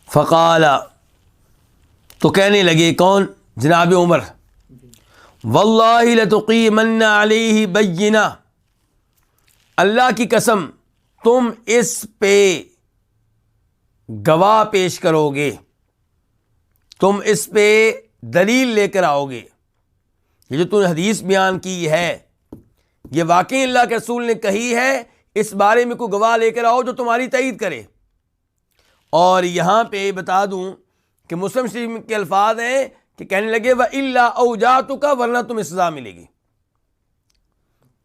فقال، تو کہنے لگے کون؟ جناب عمر، واللہ لتقیمن علیہ بینہ، اللہ کی قسم تم اس پہ گواہ پیش کرو گے، تم اس پہ دلیل لے کر آؤ گے. یہ جو تم نے حدیث بیان کی ہے یہ واقعی اللہ کے رسول نے کہی ہے، اس بارے میں کوئی گواہ لے کر آؤ جو تمہاری تائید کرے. اور یہاں پہ بتا دوں کہ مسلم شریف کے الفاظ ہیں کہ کہنے لگے وَإِلَّا أَوْجَعْتُكَ، ورنہ تمہیں سزا ملے گی.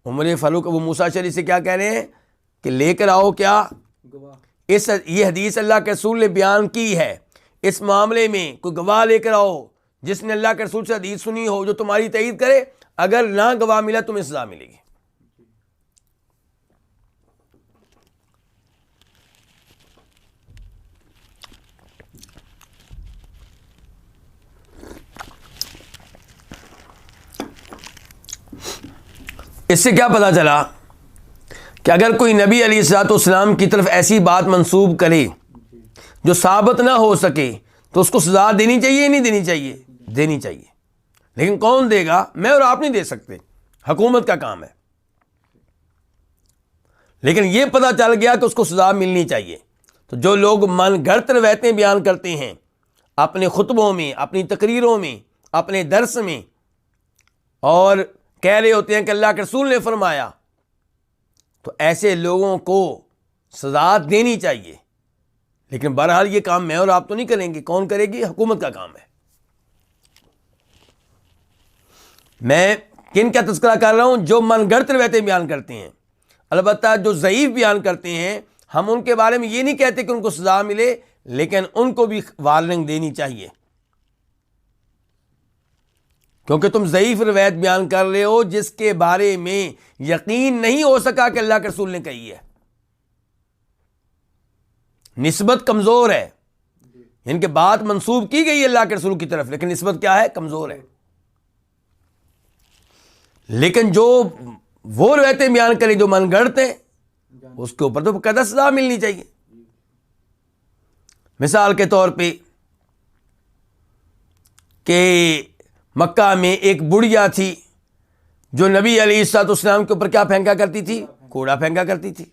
عمر فاروق ابو موسیٰ اشعری سے کیا کہہ رہے ہیں کہ لے کر آؤ کیا؟ یہ حدیث اللہ کے رسول نے بیان کی ہے، اس معاملے میں کوئی گواہ لے کر آؤ جس نے اللہ کے رسول سے حدیث سنی ہو جو تمہاری تائید کرے. اگر نہ گواہ ملا تمہیں سزا ملے گی. اس سے کیا پتہ چلا کہ اگر کوئی نبی علیہ الصلوۃ والسلام کی طرف ایسی بات منسوب کرے جو ثابت نہ ہو سکے تو اس کو سزا دینی چاہیے نہیں دینی چاہیے؟ دینی چاہیے. لیکن کون دے گا؟ میں اور آپ نہیں دے سکتے، حکومت کا کام ہے. لیکن یہ پتہ چل گیا کہ اس کو سزا ملنی چاہیے. تو جو لوگ من گھڑت روایتیں بیان کرتے ہیں اپنے خطبوں میں، اپنی تقریروں میں، اپنے درس میں، اور کہہ رہے ہوتے ہیں کہ اللہ کے رسول نے فرمایا، تو ایسے لوگوں کو سزا دینی چاہیے. لیکن بہرحال یہ کام میں اور آپ تو نہیں کریں گے، کون کرے گی؟ حکومت کا کام ہے. میں کن کا تذکرہ کر رہا ہوں؟ جو من گھڑت روایتیں بیان کرتے ہیں. البتہ جو ضعیف بیان کرتے ہیں ہم ان کے بارے میں یہ نہیں کہتے کہ ان کو سزا ملے، لیکن ان کو بھی وارننگ دینی چاہیے، کیونکہ تم ضعیف روایت بیان کر رہے ہو جس کے بارے میں یقین نہیں ہو سکا کہ اللہ کے رسول نے کہی ہے. نسبت کمزور ہے، ان کے بات منسوب کی گئی اللہ کے رسول کی طرف، لیکن نسبت کیا ہے؟ کمزور ہے. لیکن جو وہ روایتیں بیان کریں جو من گھڑت ہیں اس کے اوپر تو باقاعدہ سزا ملنی چاہیے. مثال کے طور پہ کہ مکہ میں ایک بڑھیا تھی جو نبی علیہ الصلوۃ والسلام کے اوپر کیا پھینکا کرتی تھی؟ کوڑا پھینکا کرتی تھی.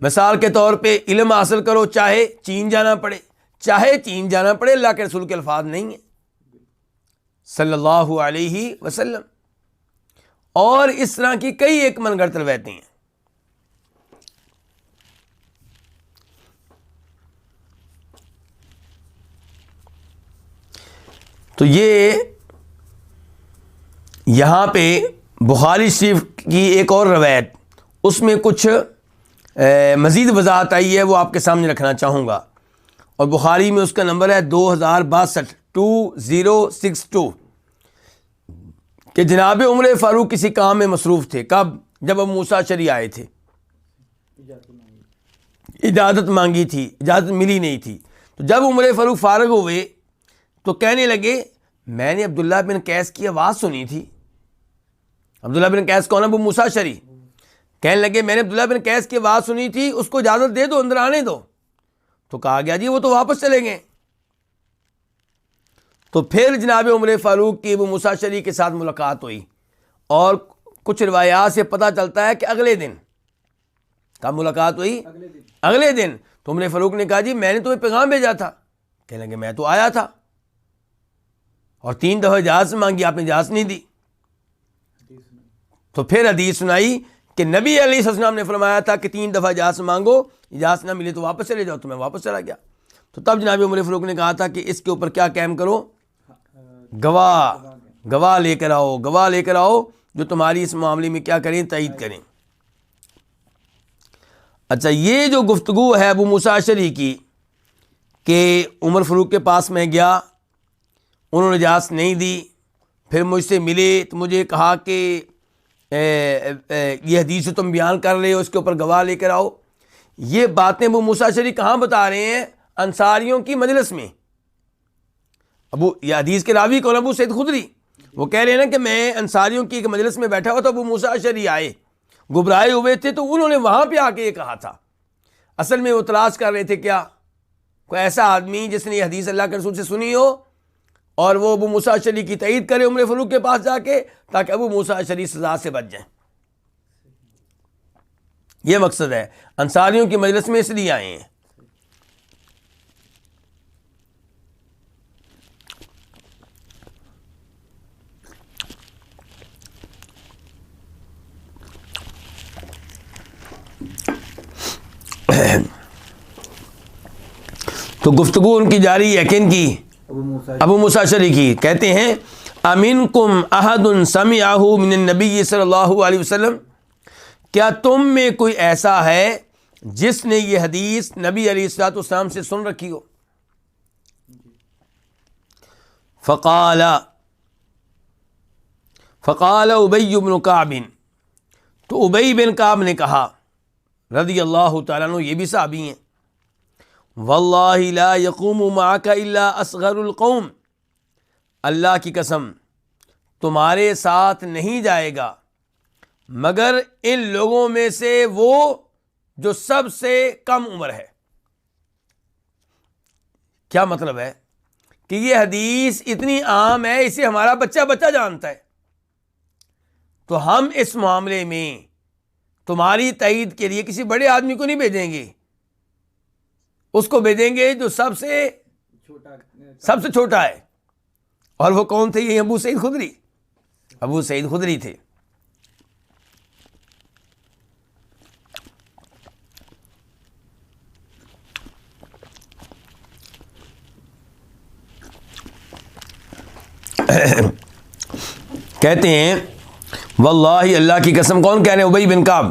مثال کے طور پہ علم حاصل کرو چاہے چین جانا پڑے، چاہے چین جانا پڑے، اللہ کے رسول کے الفاظ نہیں ہیں صلی اللہ علیہ وسلم. اور اس طرح کی کئی ایک من گھڑت روایتیں ہیں. تو یہ یہاں پہ بخاری شریف کی ایک اور روایت، اس میں کچھ مزید وضاحت آئی ہے، وہ آپ کے سامنے رکھنا چاہوں گا. اور بخاری میں اس کا نمبر ہے 2062 2062 کہ جناب عمر فاروق کسی کام میں مصروف تھے. کب؟ جب ابو موسیٰ اشعری آئے تھے، اجازت مانگی تھی، اجازت ملی نہیں تھی. تو جب عمر فاروق فارغ ہوئے تو کہنے لگے میں نے عبداللہ بن قیس کی آواز سنی تھی. عبداللہ بن قیس کون؟ ابو موسیٰ اشعری. کہنے لگے میں نے عبداللہ بن قیس کی آواز سنی تھی، اس کو اجازت دے دو، اندر آنے دو. تو کہا گیا جی وہ تو واپس چلے گئے. تو پھر جناب عمر فاروق کی ابو موسیٰ اشعری کے ساتھ ملاقات ہوئی، اور کچھ روایات سے پتہ چلتا ہے کہ اگلے دن کب ملاقات ہوئی؟ اگلے دن۔ تو عمر فاروق نے کہا جی میں نے تمہیں پیغام بھیجا تھا، کہنے لگے میں تو آیا تھا، اور 3 دفعہ اجازت مانگی، آپ نے اجازت نہیں دی۔ تو پھر حدیث سنائی کہ نبی علیہ السلام نے فرمایا تھا کہ 3 دفعہ اجازت مانگو، اجازت نہ ملے تو واپس چلے جاؤ، تو میں واپس چلا گیا۔ تو تب جناب عمر فاروق نے کہا تھا کہ اس کے اوپر کیا قائم کرو؟ گواہ لے کر آؤ، گواہ لے کر آؤ جو تمہاری اس معاملے میں کیا کریں؟ تائید کریں۔ اچھا، یہ جو گفتگو ہے ابو موسیٰ اشعری کی کہ عمر فاروق کے پاس میں گیا، انہوں نے اجازت نہیں دی، پھر مجھ سے ملے تو مجھے کہا کہ یہ حدیث جو تم بیان کر رہے ہو اس کے اوپر گواہ لے کر آؤ، یہ باتیں ابو موسیٰ اشعری کہاں بتا رہے ہیں؟ انصاریوں کی مجلس میں۔ یہ حدیث کے راوی کون؟ ابو سعید خدری۔ وہ کہہ رہے ہیں نا کہ میں انصاریوں کی ایک مجلس میں بیٹھا ہوا تو ابو موسیٰ اشعری آئے، گھبرائے ہوئے تھے، تو انہوں نے وہاں پہ آ کے یہ کہا تھا۔ اصل میں وہ تلاش کر رہے تھے کیا؟ کوئی ایسا آدمی جس نے یہ حدیث اللہ کے رسول سے سنی ہو اور وہ ابو موسیٰ اشعری کی تائید کرے عمر فاروق کے پاس جا کے، تاکہ ابو موسیٰ اشعری سزا سے بچ جائیں۔ یہ مقصد ہے، انصاریوں کی مجلس میں اس لیے آئے ہیں۔ تو گفتگو ان کی جاری ہے، کن کی؟ ابو موسیٰ اشعری کی۔ کہتے ہیں امنکم احد سمعہ من النبی صلی اللہ علیہ وسلم، کیا تم میں کوئی ایسا ہے جس نے یہ حدیث نبی علیہ الصلوۃ والسلام سے سن رکھی ہو؟ فقال ابی بن کعب، تو ابی بن کعب نے کہا رضی اللہ تعالیٰ عنہ، یہ بھی صحابی ہیں، واللہ لا یقوم معک الا اصغر القوم، اللہ کی قسم تمہارے ساتھ نہیں جائے گا مگر ان لوگوں میں سے وہ جو سب سے کم عمر ہے۔ کیا مطلب ہے؟ کہ یہ حدیث اتنی عام ہے، اسے ہمارا بچہ بچہ جانتا ہے، تو ہم اس معاملے میں تمہاری تائید کے لیے کسی بڑے آدمی کو نہیں بھیجیں گے، اس کو بھیجیں گے جو سب سے چھوٹا ہے۔ اور وہ کون تھے؟ یہ ابو سعید خدری، ابو سعید خدری تھے۔ کہتے ہیں واللہ، اللہ کی قسم، کون کہہ رہے ہیں؟ ابی بن کعب،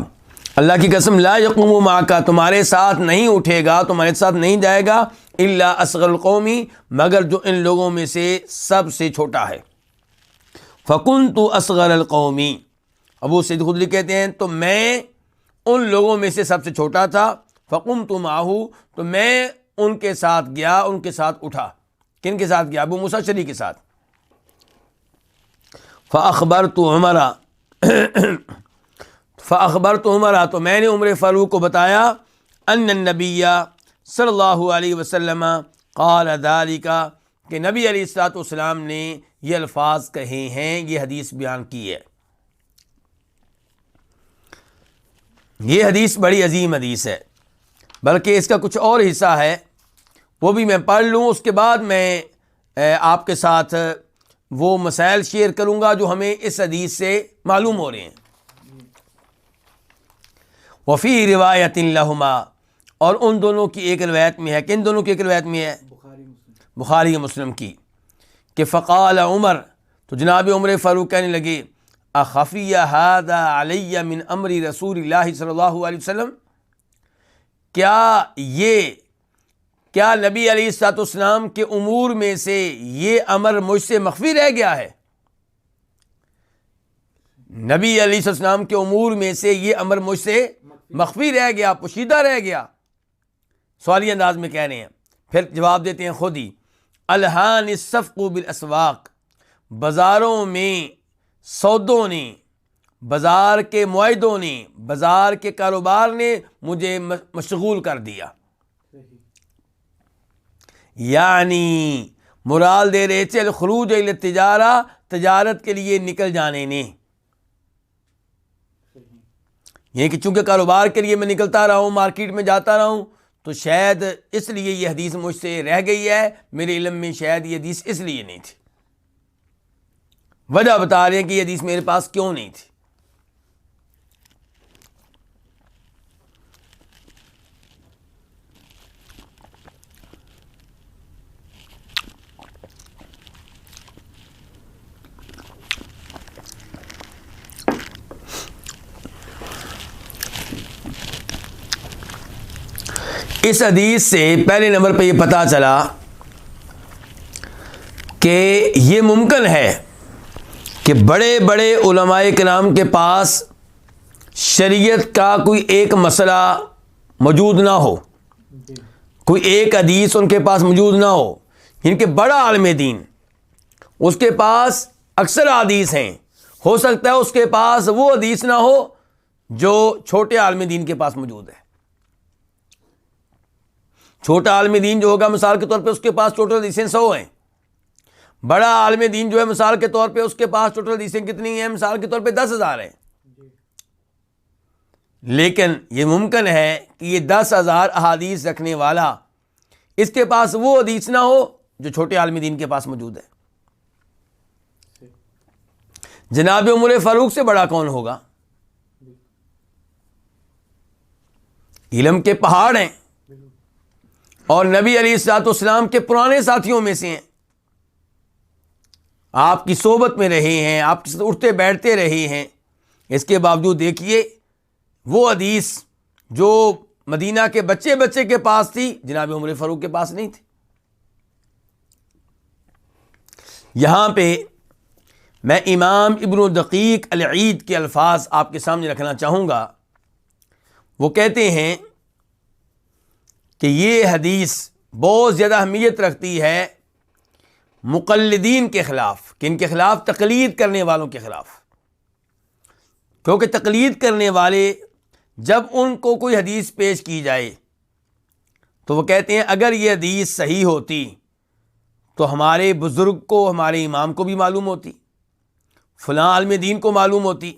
اللہ کی قسم لا یقوم معک، تمہارے ساتھ نہیں اٹھے گا، تمہارے ساتھ نہیں جائے گا، الا اصغر القومی، مگر جو ان لوگوں میں سے سب سے چھوٹا ہے۔ فکنت اصغر القومی، ابو سعید خدری کہتے ہیں تو میں ان لوگوں میں سے سب سے چھوٹا تھا۔ فقمت معہ، تو میں ان کے ساتھ گیا، ان کے ساتھ اٹھا۔ کن کے ساتھ گیا؟ ابو موسیٰ اشعری کے ساتھ۔ فاخبرت عمر، تو میں نے عمر فاروق کو بتایا، ان النبی صلی اللہ علیہ وسلم قال ذلک، کہ نبی علیہ الصلوۃ والسلام نے یہ الفاظ کہے ہیں، یہ حدیث بیان کی ہے۔ یہ حدیث بڑی عظیم حدیث ہے، بلکہ اس کا کچھ اور حصہ ہے، وہ بھی میں پڑھ لوں، اس کے بعد میں آپ کے ساتھ وہ مسائل شیئر کروں گا جو ہمیں اس حدیث سے معلوم ہو رہے ہیں۔ وفی روایت لہما، اور ان دونوں کی ایک روایت میں ہے، کن دونوں کی ایک روایت میں ہے؟ بخاری مسلم کی، کہ فقال عمر، تو جناب عمر فاروق کہنے لگے، اخفی ھذا علی من امر رسول اللہ صلی اللہ علیہ وسلم، کیا نبی علیہ الصلوۃ والسلام کے امور میں سے یہ امر مجھ سے مخفی رہ گیا ہے؟ نبی علیہ السلام کے امور میں سے یہ امر مجھ سے مخفی رہ گیا، پوشیدہ رہ گیا؟ سوالی انداز میں کہہ رہے ہیں، پھر جواب دیتے ہیں خود ہی، الہان الصفق بالاسواق، بازاروں میں سودوں نے، بازار کے معاہدوں نے، بازار کے کاروبار نے مجھے مشغول کر دیا، یعنی مراد دے رہے تھے الخروج الی التجارہ، تجارت کے لیے نکل جانے نے، یہ کہ چونکہ کاروبار کے لیے میں نکلتا رہا ہوں، مارکیٹ میں جاتا رہا ہوں، تو شاید اس لیے یہ حدیث مجھ سے رہ گئی ہے، میرے علم میں شاید یہ حدیث اس لیے نہیں تھی۔ وجہ بتا رہے ہیں کہ یہ حدیث میرے پاس کیوں نہیں تھی۔ اس حدیث سے پہلے نمبر پہ یہ پتہ چلا کہ یہ ممکن ہے کہ بڑے بڑے علماء کرام کے پاس شریعت کا کوئی ایک مسئلہ موجود نہ ہو، کوئی ایک حدیث ان کے پاس موجود نہ ہو، یعنی کہ بڑا عالم دین اس کے پاس اکثر حدیث ہیں، ہو سکتا ہے اس کے پاس وہ حدیث نہ ہو جو چھوٹے عالم دین کے پاس موجود ہے۔ چھوٹا عالم دین جو ہوگا مثال کے طور پہ اس کے پاس ٹوٹل حدیثیں 100 ہیں، بڑا عالم دین جو ہے مثال کے طور پہ اس کے پاس ٹوٹل حدیثیں کتنی ہیں، مثال کے طور پہ 10,000 ہیں۔ لیکن یہ ممکن ہے کہ یہ 10,000 احادیث رکھنے والا اس کے پاس وہ حدیث نہ ہو جو چھوٹے عالم دین کے پاس موجود ہے۔ جناب عمر فاروق سے بڑا کون ہوگا؟ علم کے پہاڑ ہیں اور نبی علیہ الصلوۃ والسلام کے پرانے ساتھیوں میں سے ہیں، آپ کی صحبت میں رہے ہیں، آپ کے ساتھ اٹھتے بیٹھتے رہے ہیں، اس کے باوجود دیکھیے وہ حدیث جو مدینہ کے بچے بچے کے پاس تھی جناب عمر فاروق کے پاس نہیں تھی۔ یہاں پہ میں امام ابن دقیق العید کے الفاظ آپ کے سامنے رکھنا چاہوں گا۔ وہ کہتے ہیں کہ یہ حدیث بہت زیادہ اہمیت رکھتی ہے مقلدین کے خلاف، کن کے خلاف؟ تقلید کرنے والوں کے خلاف، کیونکہ تقلید کرنے والے جب ان کو کوئی حدیث پیش کی جائے تو وہ کہتے ہیں اگر یہ حدیث صحیح ہوتی تو ہمارے بزرگ کو، ہمارے امام کو بھی معلوم ہوتی، فلاں عالم دین کو معلوم ہوتی۔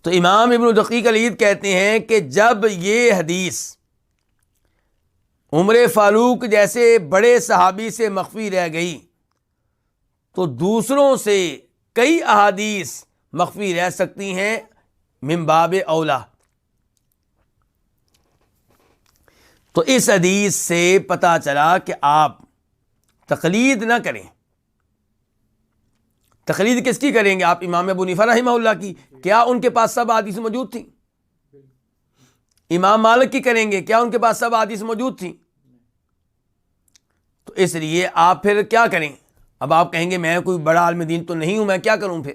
تو امام ابن دقیق العید کہتے ہیں کہ جب یہ حدیث عمر فاروق جیسے بڑے صحابی سے مخفی رہ گئی تو دوسروں سے کئی احادیث مخفی رہ سکتی ہیں من باب اولا۔ تو اس حدیث سے پتہ چلا کہ آپ تقلید نہ کریں۔ تقلید کس کی کریں گے؟ آپ امام ابو حنیفہ رحمہ اللہ کی، کیا ان کے پاس سب حدیث موجود تھیں؟ امام مالک کی کریں گے، کیا ان کے پاس سب حدیث موجود تھیں؟ تو اس لیے آپ پھر کیا کریں؟ اب آپ کہیں گے میں کوئی بڑا عالم دین تو نہیں ہوں، میں کیا کروں پھر؟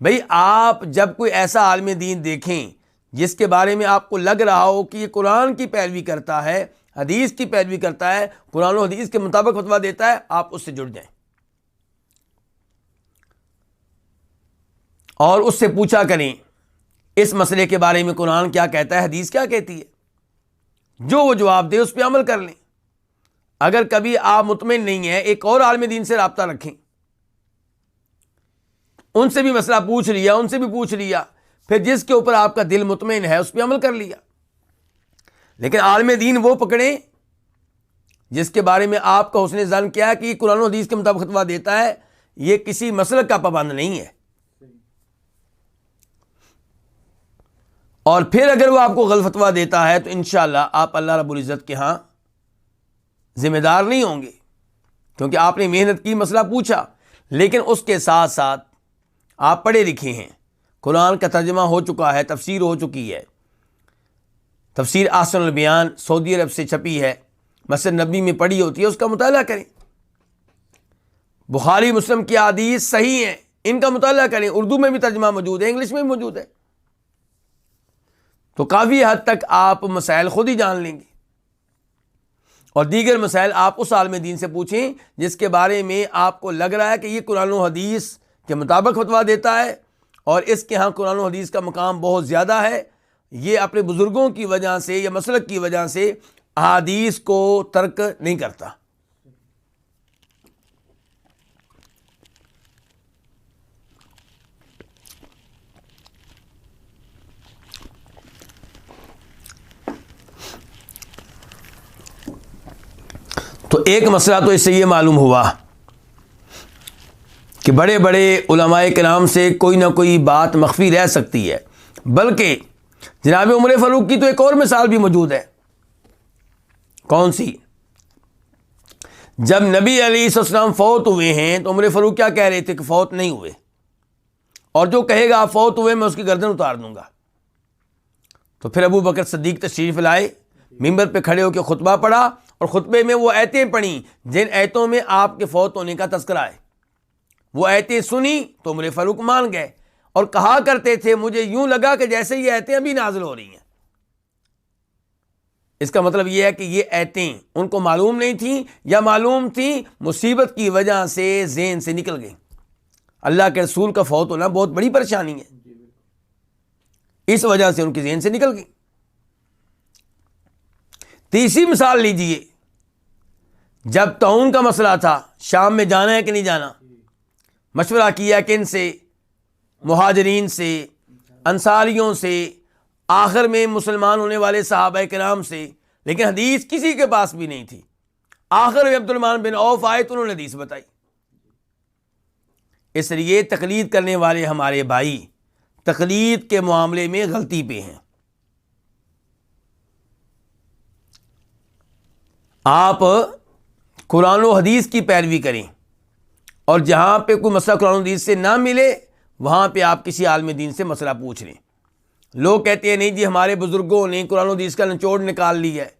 بھئی آپ جب کوئی ایسا عالم دین دیکھیں جس کے بارے میں آپ کو لگ رہا ہو کہ یہ قرآن کی پیروی کرتا ہے، حدیث کی پیروی کرتا ہے، قرآن و حدیث کے مطابق فتویٰ دیتا ہے، آپ اس سے جڑ جائیں اور اس سے پوچھا کریں اس مسئلے کے بارے میں قرآن کیا کہتا ہے، حدیث کیا کہتی ہے، جو وہ جواب دے اس پہ عمل کر لیں۔ اگر کبھی آپ مطمئن نہیں ہیں، ایک اور عالم دین سے رابطہ رکھیں، ان سے بھی مسئلہ پوچھ لیا، ان سے بھی پوچھ لیا، پھر جس کے اوپر آپ کا دل مطمئن ہے اس پہ عمل کر لیا۔ لیکن عالم دین وہ پکڑیں جس کے بارے میں آپ کا حسن ظن کیا ہے کہ یہ قرآن و حدیث کے مطابق فتویٰ دیتا ہے، یہ کسی مسلک کا پابند نہیں ہے۔ اور پھر اگر وہ آپ کو غلط فتویٰ دیتا ہے تو انشاءاللہ آپ اللہ رب العزت کے ہاں ذمہ دار نہیں ہوں گے، کیونکہ آپ نے محنت کی، مسئلہ پوچھا، لیکن اس کے ساتھ ساتھ آپ پڑھے لکھے ہیں، قرآن کا ترجمہ ہو چکا ہے، تفسیر ہو چکی ہے، تفسیر احسن البیان سعودی عرب سے چھپی ہے، مسجد نبی میں پڑھی ہوتی ہے، اس کا مطالعہ کریں۔ بخاری مسلم کی احادیث صحیح ہیں، ان کا مطالعہ کریں، اردو میں بھی ترجمہ موجود ہے، انگلش میں بھی موجود ہے، تو کافی حد تک آپ مسائل خود ہی جان لیں گے۔ اور دیگر مسائل آپ اس عالم دین سے پوچھیں جس کے بارے میں آپ کو لگ رہا ہے کہ یہ قرآن و حدیث کے مطابق فتویٰ دیتا ہے اور اس کے ہاں قرآن و حدیث کا مقام بہت زیادہ ہے، یہ اپنے بزرگوں کی وجہ سے یا مسلک کی وجہ سے احادیث کو ترک نہیں کرتا۔ تو ایک مسئلہ تو اس سے یہ معلوم ہوا کہ بڑے بڑے علماء کرام سے کوئی نہ کوئی بات مخفی رہ سکتی ہے، بلکہ جناب عمر فاروق کی تو ایک اور مثال بھی موجود ہے۔ کون سی؟ جب نبی علیہ السلام فوت ہوئے ہیں تو عمر فاروق کیا کہہ رہے تھے کہ فوت نہیں ہوئے، اور جو کہے گا آپ فوت ہوئے میں اس کی گردن اتار دوں گا۔ تو پھر ابو بکر صدیق تشریف لائے، ممبر پہ کھڑے ہو کے خطبہ پڑھا، اور خطبے میں وہ آیتیں پڑھیں جن آیتوں میں آپ کے فوت ہونے کا تذکرہ ہے۔ وہ آیتیں سنی تو عمر فاروق مان گئے، اور کہا کرتے تھے مجھے یوں لگا کہ جیسے یہ آیتیں ابھی نازل ہو رہی ہیں۔ اس کا مطلب یہ ہے کہ یہ آیتیں ان کو معلوم نہیں تھیں، یا معلوم تھیں مصیبت کی وجہ سے ذہن سے نکل گئی۔ اللہ کے رسول کا فوت ہونا بہت بڑی پریشانی ہے، اس وجہ سے ان کی ذہن سے نکل گئی۔ تیسری مثال لیجئے، جب طاعون کا مسئلہ تھا، شام میں جانا ہے کہ نہیں جانا، مشورہ کیا کن سے؟ مہاجرین سے، انصاریوں سے، آخر میں مسلمان ہونے والے صحابہ کرام سے، لیکن حدیث کسی کے پاس بھی نہیں تھی۔ آخر میں عبد الرحمن بن عوف آئے تو انہوں نے حدیث بتائی۔ اس لیے تقلید کرنے والے ہمارے بھائی تقلید کے معاملے میں غلطی پہ ہیں۔ آپ قرآن و حدیث کی پیروی کریں، اور جہاں پہ کوئی مسئلہ قرآن و حدیث سے نہ ملے وہاں پہ آپ کسی عالم دین سے مسئلہ پوچھ لیں۔ لوگ کہتے ہیں نہیں جی ہمارے بزرگوں نے قرآن و حدیث کا نچوڑ نکال لیا ہے۔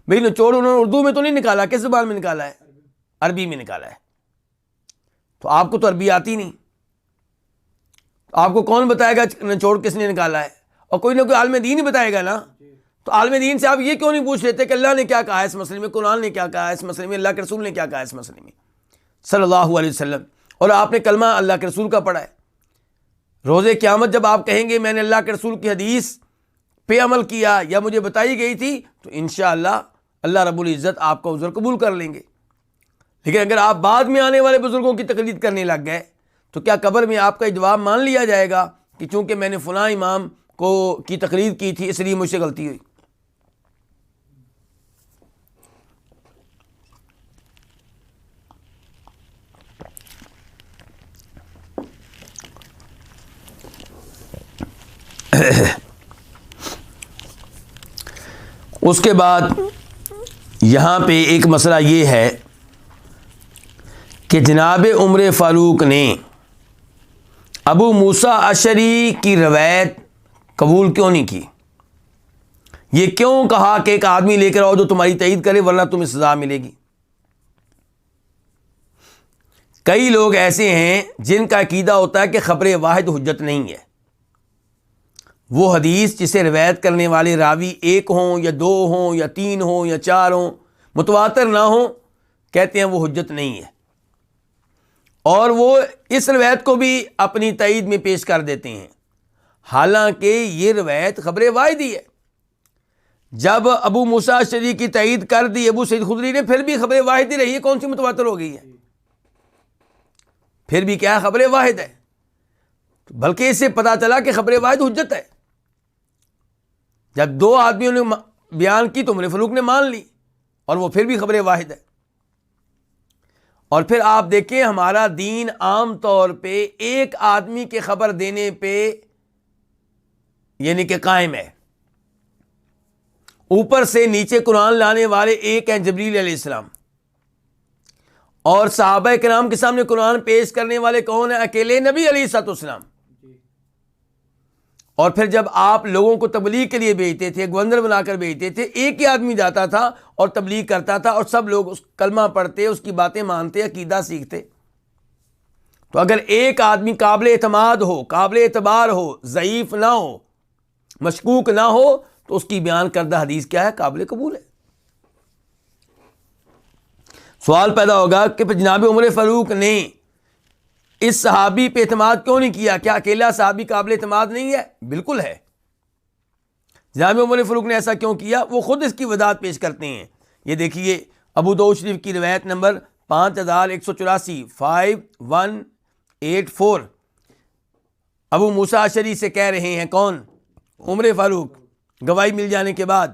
بھئی نچوڑ انہوں نے اردو میں تو نہیں نکالا، کس زبان میں نکالا ہے؟ عربی میں نکالا ہے۔ تو آپ کو تو عربی آتی نہیں، آپ کو کون بتائے گا نچوڑ کس نے نکالا ہے؟ اور کوئی نہ کوئی عالم دین ہی بتائے گا نا۔ تو عالم دین سے آپ یہ کیوں نہیں پوچھ لیتے کہ اللہ نے کیا کہا ہے اس مسئلے میں، قرآن نے کیا کہا ہے اس مسئلے میں، اللہ کے رسول نے کیا کہا ہے اس مسئلے میں صلی اللہ علیہ وسلم، اور آپ نے کلمہ اللہ کے رسول کا پڑھا ہے۔ روز قیامت جب آپ کہیں گے میں نے اللہ کے رسول کی حدیث پہ عمل کیا یا مجھے بتائی گئی تھی، تو انشاءاللہ اللہ رب العزت آپ کا عذر قبول کر لیں گے۔ لیکن اگر آپ بعد میں آنے والے بزرگوں کی تقلید کرنے لگ گئے تو کیا قبر میں آپ کا جواب مان لیا جائے گا کہ چونکہ میں نے فلاں امام کی تقلید کی تھی اس لیے مجھ سے غلطی ہوئی؟ اس کے بعد یہاں پہ ایک مسئلہ یہ ہے کہ جناب عمر فاروق نے ابو موسیٰ اشعری کی روایت قبول کیوں نہیں کی؟ یہ کیوں کہا کہ ایک آدمی لے کر آؤ جو تمہاری تائید کرے ورنہ تمہیں سزا ملے گی؟ کئی لوگ ایسے ہیں جن کا عقیدہ ہوتا ہے کہ خبر واحد حجت نہیں ہے۔ وہ حدیث جسے روایت کرنے والے راوی ایک ہوں یا دو ہوں یا تین ہوں یا چار ہوں، متواتر نہ ہوں، کہتے ہیں وہ حجت نہیں ہے، اور وہ اس روایت کو بھی اپنی تائید میں پیش کر دیتے ہیں، حالانکہ یہ روایت خبر واحد ہی ہے۔ جب ابو موسیٰ اشعری کی تائید کر دی ابو سعید خدری نے، پھر بھی خبر واحد ہی رہی ہے، کون سی متواتر ہو گئی ہے؟ پھر بھی کیا خبر واحد ہے، بلکہ اس سے پتہ چلا کہ خبر واحد حجت ہے۔ جب دو آدمیوں نے بیان کی تو عمر فاروق نے مان لی، اور وہ پھر بھی خبر واحد ہے۔ اور پھر آپ دیکھیں ہمارا دین عام طور پہ ایک آدمی کے خبر دینے پہ یعنی کہ قائم ہے۔ اوپر سے نیچے قرآن لانے والے ایک ہیں جبریل علیہ السلام، اور صحابہ کرام کے سامنے قرآن پیش کرنے والے کون ہیں؟ اکیلے نبی علیہ الصلوۃ والسلام۔ اور پھر جب آپ لوگوں کو تبلیغ کے لیے بھیجتے تھے، گورنر بنا کر بھیجتے تھے، ایک ہی آدمی جاتا تھا اور تبلیغ کرتا تھا، اور سب لوگ اس کلمہ پڑھتے، اس کی باتیں مانتے، عقیدہ سیکھتے۔ تو اگر ایک آدمی قابل اعتماد ہو، قابل اعتبار ہو، ضعیف نہ ہو، مشکوک نہ ہو، تو اس کی بیان کردہ حدیث کیا ہے؟ قابل قبول ہے۔ سوال پیدا ہوگا کہ جناب عمر فاروق نے اس صحابی پہ اعتماد کیوں نہیں کیا؟ کیا اکیلا صحابی قابل اعتماد نہیں ہے؟ بالکل ہے۔ جناب عمر فاروق نے ایسا کیوں کیا؟ وہ خود اس کی وضاحت پیش کرتے ہیں۔ یہ دیکھیے ابو داؤد شریف کی روایت نمبر 5184 5184، ابو موسیٰ اشعری سے کہہ رہے ہیں کون؟ عمر فاروق، گواہی مل جانے کے بعد،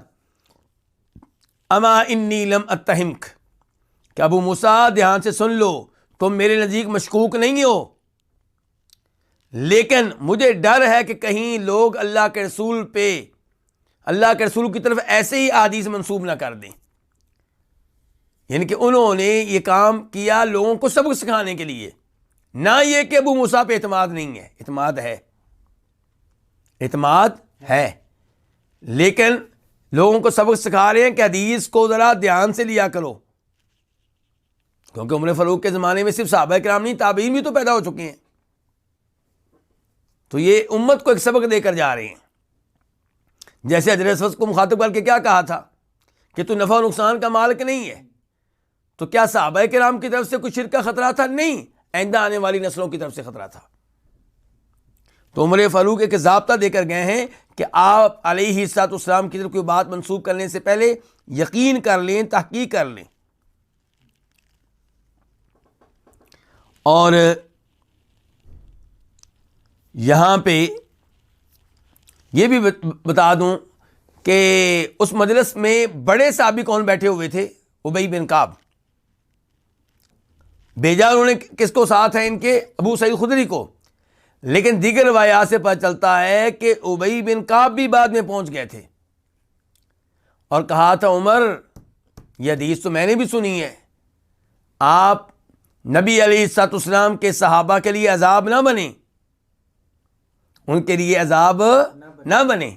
اما انی لم اتہمک، کہ ابو موسیٰ دھیان سے سن لو، تم میرے نزدیک مشکوک نہیں ہو، لیکن مجھے ڈر ہے کہ کہیں لوگ اللہ کے رسول کی طرف ایسے ہی احادیث منسوب نہ کر دیں. یعنی کہ انہوں نے یہ کام کیا لوگوں کو سبق سکھانے کے لیے، نہ یہ کہ ابو موسیٰ پہ اعتماد نہیں ہے. اعتماد ہے لیکن لوگوں کو سبق سکھا رہے ہیں کہ حدیث کو ذرا دھیان سے لیا کرو، کیونکہ عمر فاروق کے زمانے میں صرف صحابہ کرام نہیں، تابعین بھی تو پیدا ہو چکے ہیں. تو یہ امت کو ایک سبق دے کر جا رہے ہیں. جیسے حضرت اسود کو مخاطب کر کے کیا کہا تھا کہ تو نفع و نقصان کا مالک نہیں ہے، تو کیا صحابہ کرام کی طرف سے کوئی شرک کا خطرہ تھا؟ نہیں، آئندہ آنے والی نسلوں کی طرف سے خطرہ تھا. تو عمر فاروق ایک ضابطہ دے کر گئے ہیں کہ آپ علیہ الصلوۃ والسلام کی طرف کوئی بات منسوب کرنے سے پہلے یقین کر لیں، تحقیق کر لیں. اور یہاں پہ یہ بھی بتا دوں کہ اس مجلس میں بڑے صحابی کون بیٹھے ہوئے تھے؟ ابی بن کعب. بھیجا انہوں نے کس کو ساتھ ہے؟ ان کے ابو سعید خدری کو. لیکن دیگر روایات سے پتہ چلتا ہے کہ ابی بن کعب بھی بعد میں پہنچ گئے تھے اور کہا تھا عمر یہ حدیث تو میں نے بھی سنی ہے، آپ نبی علیہ الصلوۃ والسلام کے صحابہ کے لیے عذاب نہ بنیں، ان کے لیے عذاب نہ بنے.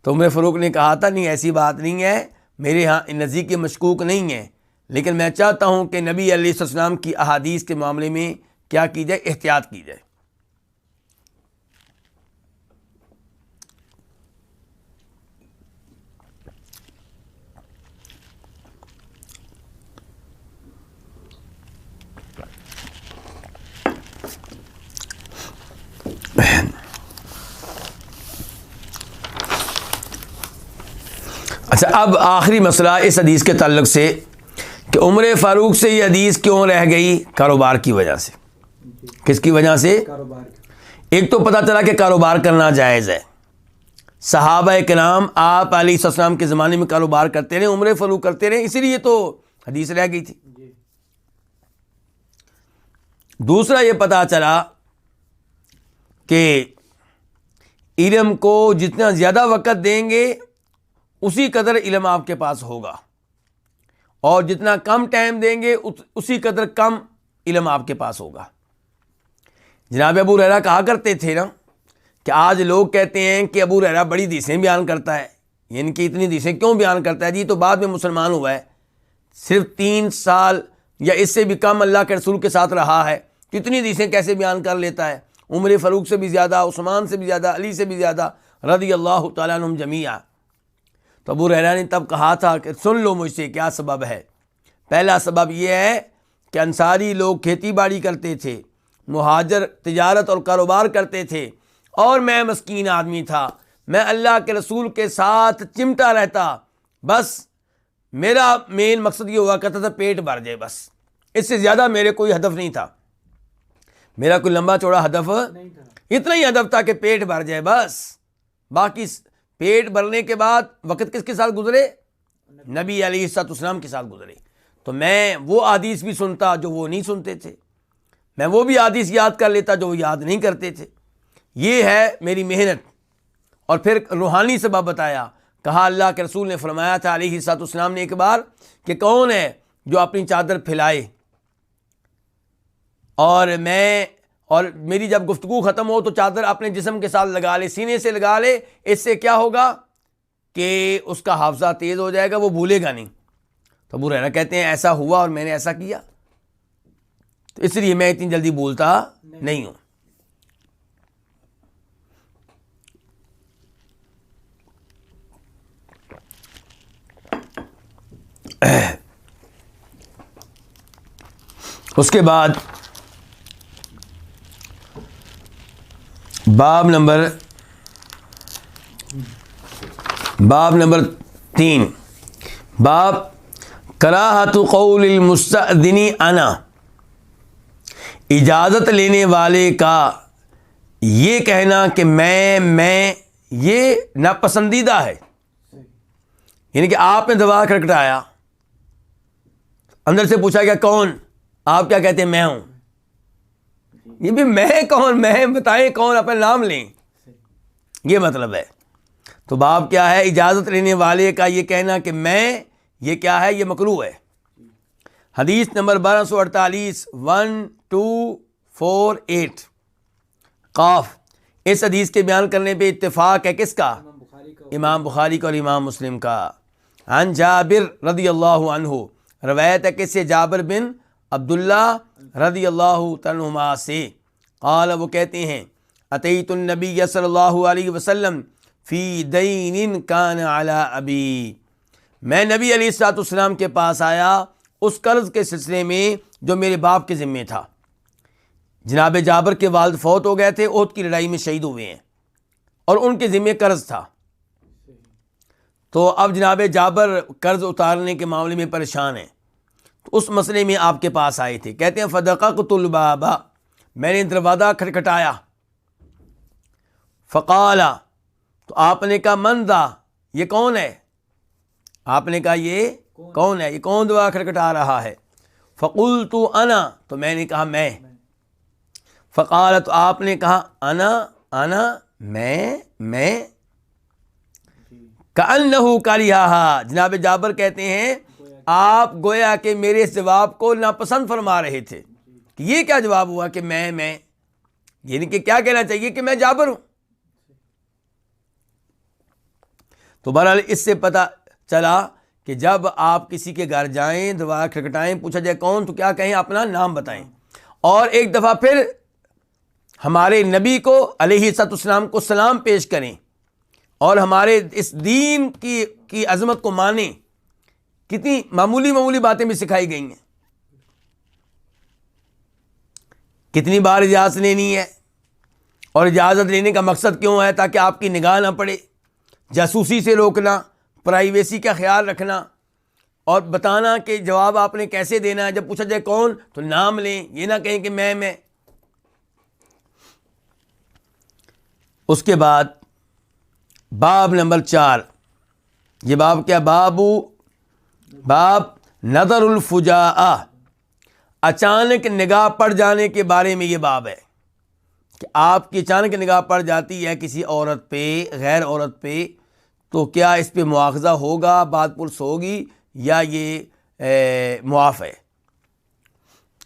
تو عمر فاروق نے کہا تھا نہیں ایسی بات نہیں ہے، میرے ہاں نزدیک مشکوک نہیں ہے، لیکن میں چاہتا ہوں کہ نبی علیہ السلام کی احادیث کے معاملے میں کیا کی جائے؟ احتیاط کی جائے. اچھا، اب آخری مسئلہ اس حدیث کے تعلق سے کہ عمر فاروق سے یہ حدیث کیوں رہ گئی؟ کاروبار کی وجہ سے. کس کی وجہ سے؟ ایک تو پتہ چلا کہ کاروبار کرنا جائز ہے، صحابہ کرام آپ علیہ السلام کے زمانے میں کاروبار کرتے رہے، عمر فاروق کرتے رہے، اسی لیے تو حدیث رہ گئی تھی. دوسرا یہ پتہ چلا کہ علم کو جتنا زیادہ وقت دیں گے اسی قدر علم آپ کے پاس ہوگا، اور جتنا کم ٹائم دیں گے اسی قدر کم علم آپ کے پاس ہوگا. جناب ابو ہریرہ کہا کرتے تھے نا کہ آج لوگ کہتے ہیں کہ ابو ہریرہ بڑی حدیثیں بیان کرتا ہے، یعنی کہ اتنی حدیثیں کیوں بیان کرتا ہے؟ جی تو بعد میں مسلمان ہوا ہے، صرف 3 سال یا اس سے بھی کم اللہ کے رسول کے ساتھ رہا ہے، تو اتنی حدیثیں کیسے بیان کر لیتا ہے؟ عمر فاروق سے بھی زیادہ، عثمان سے بھی زیادہ، علی سے بھی زیادہ رضی اللہ تعالیٰ عنہم جمیعا. تو ابو ہریرہ نے تب کہا تھا کہ سن لو مجھ سے کیا سبب ہے. پہلا سبب یہ ہے کہ انصاری لوگ کھیتی باڑی کرتے تھے، مہاجر تجارت اور کاروبار کرتے تھے، اور میں مسکین آدمی تھا، میں اللہ کے رسول کے ساتھ چمٹا رہتا، بس میرا مین مقصد یہ ہوا کرتا تھا پیٹ بھر جائے، بس اس سے زیادہ میرے کوئی ہدف نہیں تھا، میرا کوئی لمبا چوڑا ہدف نہیں تھا، اتنا ہی ہدف تھا کہ پیٹ بھر جائے بس. باقی پیٹ بھرنے کے بعد وقت کس کے ساتھ گزرے؟ نبی علیہ الصلوۃ والسلام کے ساتھ گزرے. تو میں وہ احادیث بھی سنتا جو وہ نہیں سنتے تھے، میں وہ بھی احادیث یاد کر لیتا جو وہ یاد نہیں کرتے تھے. یہ ہے میری محنت. اور پھر روحانی سبب بتایا، کہا اللہ کے رسول نے فرمایا تھا علیہ الصلوۃ والسلام نے ایک بار کہ کون ہے جو اپنی چادر پھیلائے اور میری جب گفتگو ختم ہو تو چادر اپنے جسم کے ساتھ لگا لے، سینے سے لگا لے، اس سے کیا ہوگا کہ اس کا حافظہ تیز ہو جائے گا، وہ بھولے گا نہیں. تو ابو ہریرہ کہتے ہیں ایسا ہوا اور میں نے ایسا کیا، تو اس لیے میں اتنی جلدی بولتا نہیں ہوں. اس کے بعد باب نمبر 3، باب کراہت قول المستأذن انا، اجازت لینے والے کا یہ کہنا کہ میں یہ ناپسندیدہ ہے. یعنی کہ آپ نے دروازہ کھٹکھٹایا اندر سے پوچھا گیا کون؟ آپ کیا کہتے ہیں؟ میں ہوں۔ یہ بھی میں کون، میں بتائیں کون، اپنا نام لیں، یہ مطلب ہے۔ تو باب کیا ہے؟ اجازت لینے والے کا یہ کہنا کہ میں، یہ کیا ہے؟ یہ مکروہ ہے۔ حدیث نمبر 1248 1248 قاف، اس حدیث کے بیان کرنے پہ اتفاق ہے کس کا؟ امام بخاری کا اور امام مسلم کا۔ عن جابر رضی اللہ عنہ، روایت ہے کس سے؟ جابر بن عبداللہ رضی اللہ عنہما سے۔ قال، وہ کہتے ہیں اتیت النبی صلی اللہ علیہ وسلم فی دین کان علی ابی، میں نبی علیہ الصلوۃ والسلام کے پاس آیا اس قرض کے سلسلے میں جو میرے باپ کے ذمے تھا۔ جناب جابر کے والد فوت ہو گئے تھے، احد کی لڑائی میں شہید ہوئے ہیں، اور ان کے ذمے قرض تھا۔ تو اب جناب جابر قرض اتارنے کے معاملے میں پریشان ہیں، تو اس مسئلے میں آپ کے پاس آئے تھے۔ کہتے ہیں فدققت الباب، میں نے دروازہ کھٹکھٹایا، فقال، تو آپ نے کہا من ذا، یہ کون ہے؟ آپ نے کہا یہ کون ہے، یہ کون دروازہ کھٹکھٹا رہا ہے؟ فقلت انا، تو میں نے کہا میں۔ فقال، تو آپ نے کہا انا میں کأنہ کریہا، جناب جابر کہتے ہیں آپ گویا کہ میرے اس جواب کو ناپسند فرما رہے تھے کہ یہ کیا جواب ہوا کہ میں، یعنی کہ کیا کہنا چاہیے کہ میں جابر ہوں۔ تو بہرحال اس سے پتہ چلا کہ جب آپ کسی کے گھر جائیں، دروازہ کھٹکھٹائیں، پوچھا جائے کون، تو کیا کہیں؟ اپنا نام بتائیں۔ اور ایک دفعہ پھر ہمارے نبی کو علیہ الصلوۃ والسلام کو سلام پیش کریں، اور ہمارے اس دین کی عظمت کو مانیں۔ کتنی معمولی باتیں بھی سکھائی گئی ہیں۔ کتنی بار اجازت لینی ہے، اور اجازت لینے کا مقصد کیوں ہے؟ تاکہ آپ کی نگاہ نہ پڑے، جاسوسی سے روکنا، پرائیویسی کا خیال رکھنا، اور بتانا کہ جواب آپ نے کیسے دینا ہے۔ جب پوچھا جائے کون، تو نام لیں، یہ نہ کہیں کہ میں۔ اس کے بعد باب نمبر 4، یہ باب کیا؟ باب نظر الفجاء، اچانک نگاہ پڑ جانے کے بارے میں یہ باب ہے کہ آپ کی اچانک نگاہ پڑ جاتی ہے کسی عورت پہ، غیر عورت پہ، تو کیا اس پہ مواخذہ ہوگا، بات پرس ہوگی، یا یہ معاف ہے؟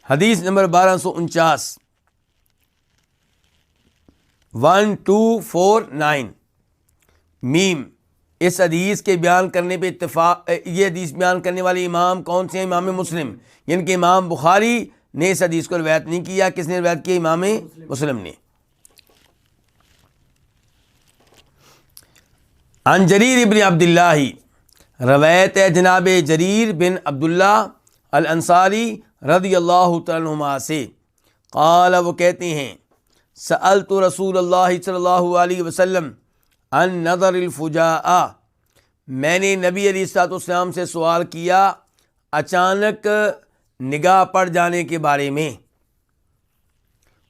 حدیث نمبر 1249 1249 میم، اس حدیث کے بیان کرنے پہ اتفاق، یہ حدیث بیان کرنے والے امام کون سے ہیں؟ امام مسلم، یعنی کہ امام بخاری نے اس حدیث کو روایت نہیں کیا۔ کس نے روایت کی؟ امام مسلم نے۔ عن جریر بن عبداللہ، روایت ہے جناب جریر بن عبداللہ الانصاری رضی اللہ تعالیٰ عنہما سے۔ قال، وہ کہتے ہیں سألت رسول اللہ صلی اللہ علیہ وسلم عن نظر الفجاء، میں نے نبی علیہ الصلوۃ والسلام سے سوال کیا اچانک نگاہ پڑ جانے کے بارے میں۔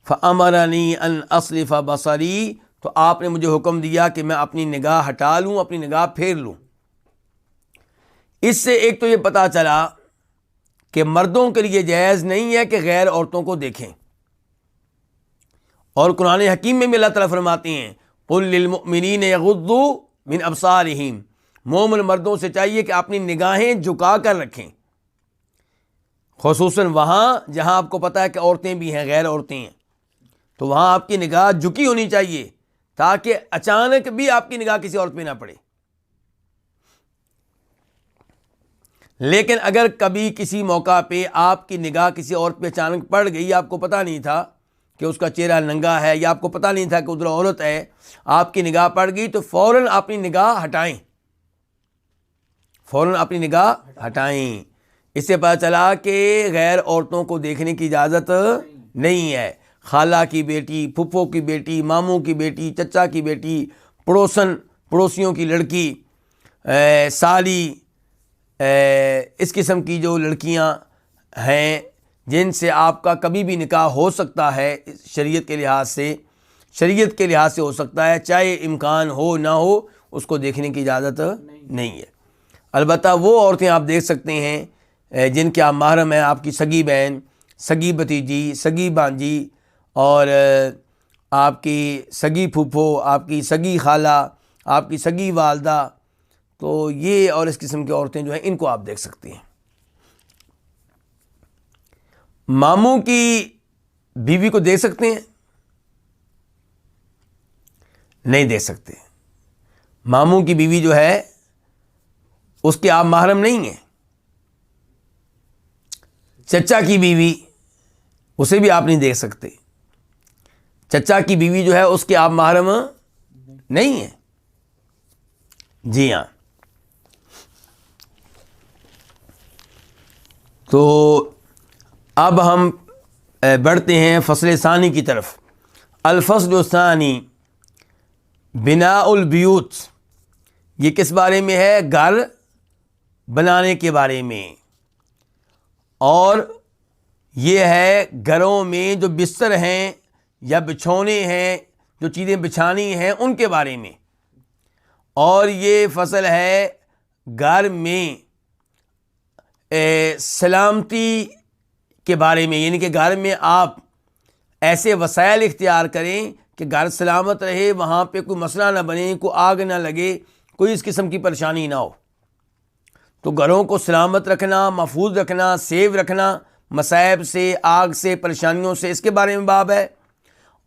فأمرنی ان اصرف بصری، تو آپ نے مجھے حکم دیا کہ میں اپنی نگاہ ہٹا لوں، اپنی نگاہ پھیر لوں۔ اس سے ایک تو یہ پتہ چلا کہ مردوں کے لیے جائز نہیں ہے کہ غیر عورتوں کو دیکھیں، اور قرآن حکیم میں بھی اللہ تعالیٰ فرماتے ہیں قل للمؤمنین یغضوا من ابصارہم، مومن مردوں سے چاہیے کہ اپنی نگاہیں جھکا کر رکھیں، خصوصاً وہاں جہاں آپ کو پتہ ہے کہ عورتیں بھی ہیں، غیر عورتیں ہیں، تو وہاں آپ کی نگاہ جھکی ہونی چاہیے تاکہ اچانک بھی آپ کی نگاہ کسی عورت پہ نہ پڑے۔ لیکن اگر کبھی کسی موقع پہ آپ کی نگاہ کسی عورت پہ اچانک پڑ گئی، آپ کو پتہ نہیں تھا کہ اس کا چہرہ ننگا ہے، یا آپ کو پتہ نہیں تھا کہ ادھر عورت ہے، آپ کی نگاہ پڑ گئی، تو فوراً اپنی نگاہ ہٹائیں، اس سے پتہ چلا کہ غیر عورتوں کو دیکھنے کی اجازت نہیں ہے۔ خالہ کی بیٹی، پھپھو کی بیٹی، ماموں کی بیٹی، چچا کی بیٹی، پڑوسیوں کی لڑکی، سالی، اس قسم کی جو لڑکیاں ہیں جن سے آپ کا کبھی بھی نکاح ہو سکتا ہے، شریعت کے لحاظ سے ہو سکتا ہے، چاہے امکان ہو نہ ہو، اس کو دیکھنے کی اجازت نہیں ہے۔ البتہ وہ عورتیں آپ دیکھ سکتے ہیں جن کے آپ محرم ہیں، آپ کی سگی بہن، سگی بھتیجی، سگی بانجی، اور آپ کی سگی پھوپھو، آپ کی سگی خالہ، آپ کی سگی والدہ، تو یہ اور اس قسم کی عورتیں جو ہیں ان کو آپ دیکھ سکتے ہیں۔ ماموں کی بیوی کو دیکھ سکتے ہیں؟ نہیں دیکھ سکتے۔ ماموں کی بیوی جو ہے اس کے آپ محرم نہیں ہیں۔ چچا کی بیوی، اسے بھی آپ نہیں دیکھ سکتے۔ چچا کی بیوی جو ہے اس کے آپ محرم نہیں ہیں۔ جی ہاں۔ تو اب ہم بڑھتے ہیں فصل ثانی کی طرف۔ الفصل الثانی بناء البیوت، یہ کس بارے میں ہے؟ گھر بنانے کے بارے میں، اور یہ ہے گھروں میں جو بستر ہیں یا بچھونے ہیں، جو چیزیں بچھانی ہیں ان کے بارے میں، اور یہ فصل ہے گھر میں سلامتی کے بارے میں، یعنی کہ گھر میں آپ ایسے وسائل اختیار کریں کہ گھر سلامت رہے، وہاں پہ کوئی مسئلہ نہ بنے، کوئی آگ نہ لگے، کوئی اس قسم کی پریشانی نہ ہو۔ تو گھروں کو سلامت رکھنا، محفوظ رکھنا، سیو رکھنا مصائب سے، آگ سے، پریشانیوں سے، اس کے بارے میں باب ہے،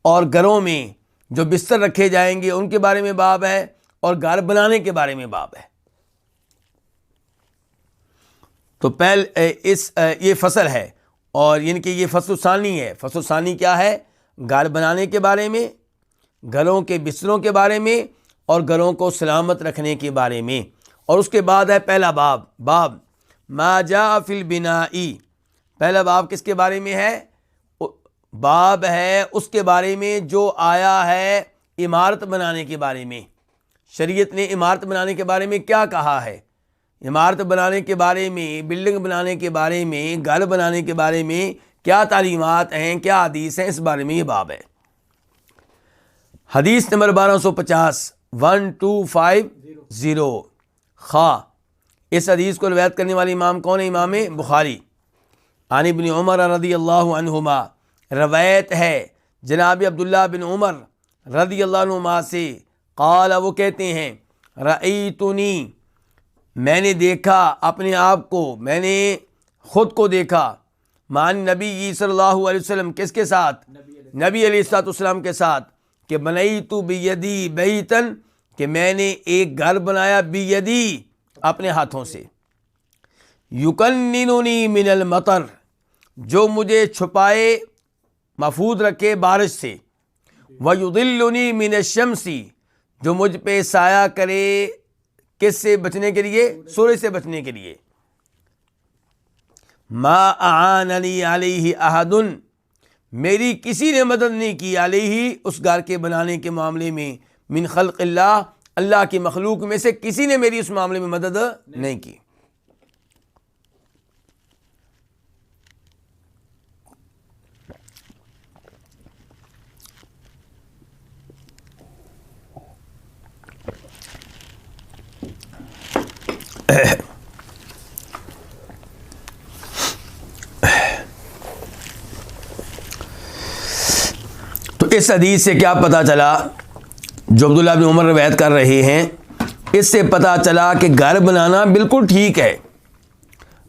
اور گھروں میں جو بستر رکھے جائیں گے ان کے بارے میں باب ہے، اور گھر بنانے کے بارے میں باب ہے۔ تو یہ فصل ہے، اور یعنی کہ یہ فصل ثانی ہے۔ فصل ثانی کیا ہے؟ گھر بنانے کے بارے میں، گھروں کے بستروں کے بارے میں، اور گھروں کو سلامت رکھنے کے بارے میں۔ اور اس کے بعد ہے پہلا باب ما جاء فی البناء۔ پہلا باب کس کے بارے میں ہے؟ باب ہے اس کے بارے میں جو آیا ہے عمارت بنانے کے بارے میں۔ شریعت نے عمارت بنانے کے بارے میں کیا کہا ہے؟ عمارت بنانے کے بارے میں، بلڈنگ بنانے کے بارے میں، گھر بنانے کے بارے میں کیا تعلیمات ہیں، کیا حدیث ہیں، اس بارے میں یہ باب ہے۔ حدیث نمبر 1250 1250 خا، اس حدیث کو روایت کرنے والی امام کون ہے؟ امام بخاری۔ عن ابن عمر رضی اللہ عنہما، روایت ہے جناب عبداللہ بن عمر رضی اللہ عنہما سے، قال، وہ کہتے ہیں، رأیتنی، میں نے دیکھا اپنے آپ کو، میں نے خود کو دیکھا، مان نبی صلی اللہ علیہ وسلم، کس کے ساتھ؟ نبی علیہ الصلوۃ والسلام کے ساتھ، کہ بنیت بیدی بیتن، کہ میں نے ایک گھر بنایا، بیدی، اپنے ہاتھوں سے، یکنننی من المطر، جو مجھے چھپائے، محفوظ رکھے بارش سے، ویضلنی من الشمس، جو مجھ پہ سایہ کرے، کس سے بچنے کے لیے؟ سورج سے بچنے کے لیے۔ ما اعاننی علیہ احد، میری کسی نے مدد نہیں کی، علیہ، اس گھر کے بنانے کے معاملے میں، من خلق اللہ، اللہ کی مخلوق میں سے کسی نے میری اس معاملے میں مدد نہیں کی۔ تو اس حدیث سے کیا پتہ چلا؟ جو عبداللہ بن عمر روایت کر رہے ہیں، اس سے پتہ چلا کہ گھر بنانا بالکل ٹھیک ہے،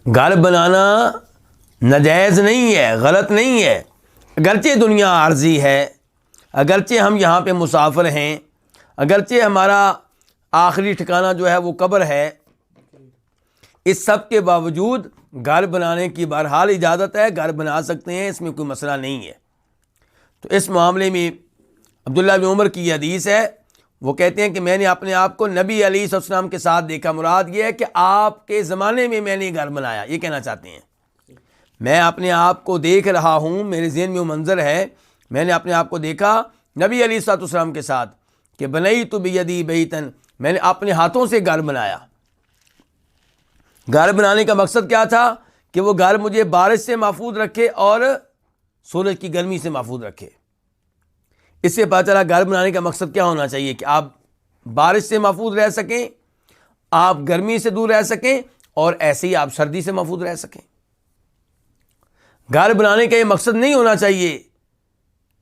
گھر بنانا ناجائز نہیں ہے، غلط نہیں ہے، اگرچہ دنیا عارضی ہے، اگرچہ ہم یہاں پہ مسافر ہیں، اگرچہ ہمارا آخری ٹھکانہ جو ہے وہ قبر ہے، اس سب کے باوجود گھر بنانے کی بہرحال اجازت ہے، گھر بنا سکتے ہیں، اس میں کوئی مسئلہ نہیں ہے۔ تو اس معاملے میں عبداللہ بن عمر کی یہ حدیث ہے، وہ کہتے ہیں کہ میں نے اپنے آپ کو نبی علیہ السلام کے ساتھ دیکھا، مراد یہ ہے کہ آپ کے زمانے میں میں نے گھر بنایا، یہ کہنا چاہتے ہیں۔ میں اپنے آپ کو دیکھ رہا ہوں، میرے ذہن میں وہ منظر ہے، میں نے اپنے آپ کو دیکھا نبی علیہ السلام کے ساتھ، کہ بنیت بیدی بیتن، میں نے اپنے ہاتھوں سے گھر بنایا۔ گھر بنانے کا مقصد کیا تھا؟ کہ وہ گھر مجھے بارش سے محفوظ رکھے اور سورج کی گرمی سے محفوظ رکھے۔ اس سے پتہ چلا گھر بنانے کا مقصد کیا ہونا چاہیے، کہ آپ بارش سے محفوظ رہ سکیں، آپ گرمی سے دور رہ سکیں، اور ایسے ہی آپ سردی سے محفوظ رہ سکیں۔ گھر بنانے کا یہ مقصد نہیں ہونا چاہیے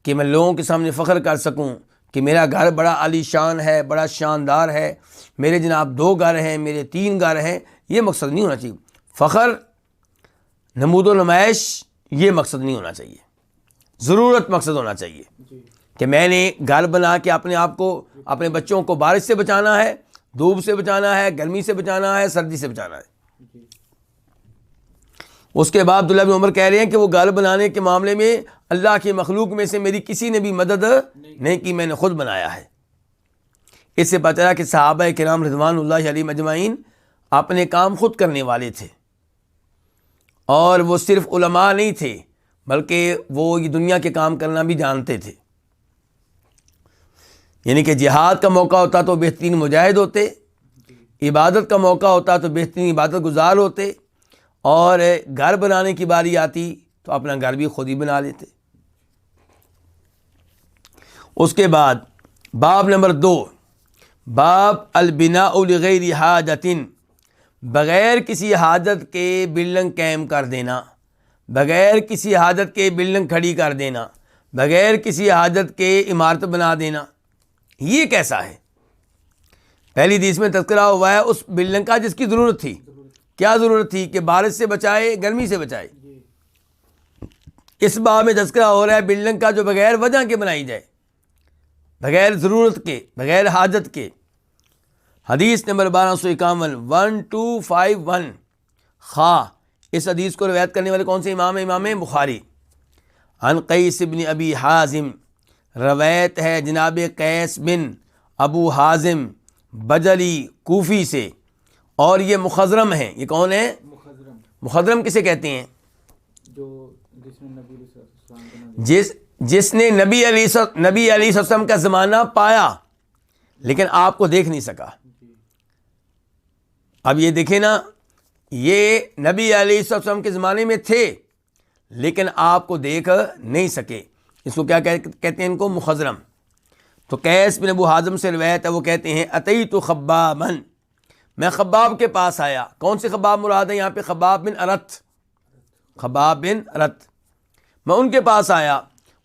کہ میں لوگوں کے سامنے فخر کر سکوں کہ میرا گھر بڑا عالی شان ہے، بڑا شاندار ہے، میرے جناب 2 گھر ہیں، میرے 3 گھر ہیں، یہ مقصد نہیں ہونا چاہیے۔ فخر، نمود و نمائش، یہ مقصد نہیں ہونا چاہیے، ضرورت مقصد ہونا چاہیے کہ میں نے گھر بنا کے اپنے آپ کو، اپنے بچوں کو بارش سے بچانا ہے، دھوپ سے بچانا ہے، گرمی سے بچانا ہے، سردی سے بچانا ہے۔ اس کے بعد عبداللہ بن عمر کہہ رہے ہیں کہ وہ گھر بنانے کے معاملے میں اللہ کی مخلوق میں سے میری کسی نے بھی مدد نہیں کی، میں نے خود بنایا ہے۔ اس سے پتہ چلا کہ صحابہ کرام رضوان اللہ علیہم اجمعین اپنے کام خود کرنے والے تھے، اور وہ صرف علماء نہیں تھے بلکہ وہ یہ دنیا کے کام کرنا بھی جانتے تھے۔ یعنی کہ جہاد کا موقع ہوتا تو بہترین مجاہد ہوتے، عبادت کا موقع ہوتا تو بہترین عبادت گزار ہوتے، اور گھر بنانے کی باری آتی تو اپنا گھر بھی خود ہی بنا لیتے۔ اس کے بعد باب نمبر 2، باب البناء لغیر حاجت، بغیر کسی حاجت کے بلڈنگ قائم کر دینا، بغیر کسی حاجت کے بلڈنگ کھڑی کر دینا، بغیر کسی حاجت کے عمارت بنا دینا، یہ کیسا ہے؟ پہلی حدیث میں تذکرہ ہوا ہے اس بلڈنگ کا جس کی ضرورت تھی۔ کیا ضرورت تھی؟ کہ بارش سے بچائے، گرمی سے بچائے۔ اس باب میں تذکرہ ہو رہا ہے بلڈنگ کا جو بغیر وجہ کے بنائی جائے، بغیر ضرورت کے، بغیر حاجت کے۔ حدیث نمبر 1251، 1251 خواہ۔ اس حدیث کو روایت کرنے والے کون سے امام ہیں؟ امام بخاری۔ عن قیس بن ابی حازم، روایت ہے جناب قیس بن ابو حازم بجلی کوفی سے، اور یہ مخضرم ہیں۔ یہ کون ہیں؟ مخضرم کسے کہتے ہیں؟ جس نے نبی علیہ السلام کا زمانہ پایا لیکن آپ کو دیکھ نہیں سکا۔ اب یہ دیکھیں نا، یہ نبی علیہ السلام کے زمانے میں تھے لیکن آپ کو دیکھ نہیں سکے، اس کو کیا کہتے ہیں؟ ان کو مخضرم۔ تو قیس بن ابو حازم سے روایت ہے، وہ کہتے ہیں اتیت خبابا، میں خباب کے پاس آیا۔ کون سے خباب مراد ہے یہاں پہ؟ خباب بن ارت، خباب بن ارت، میں ان کے پاس آیا۔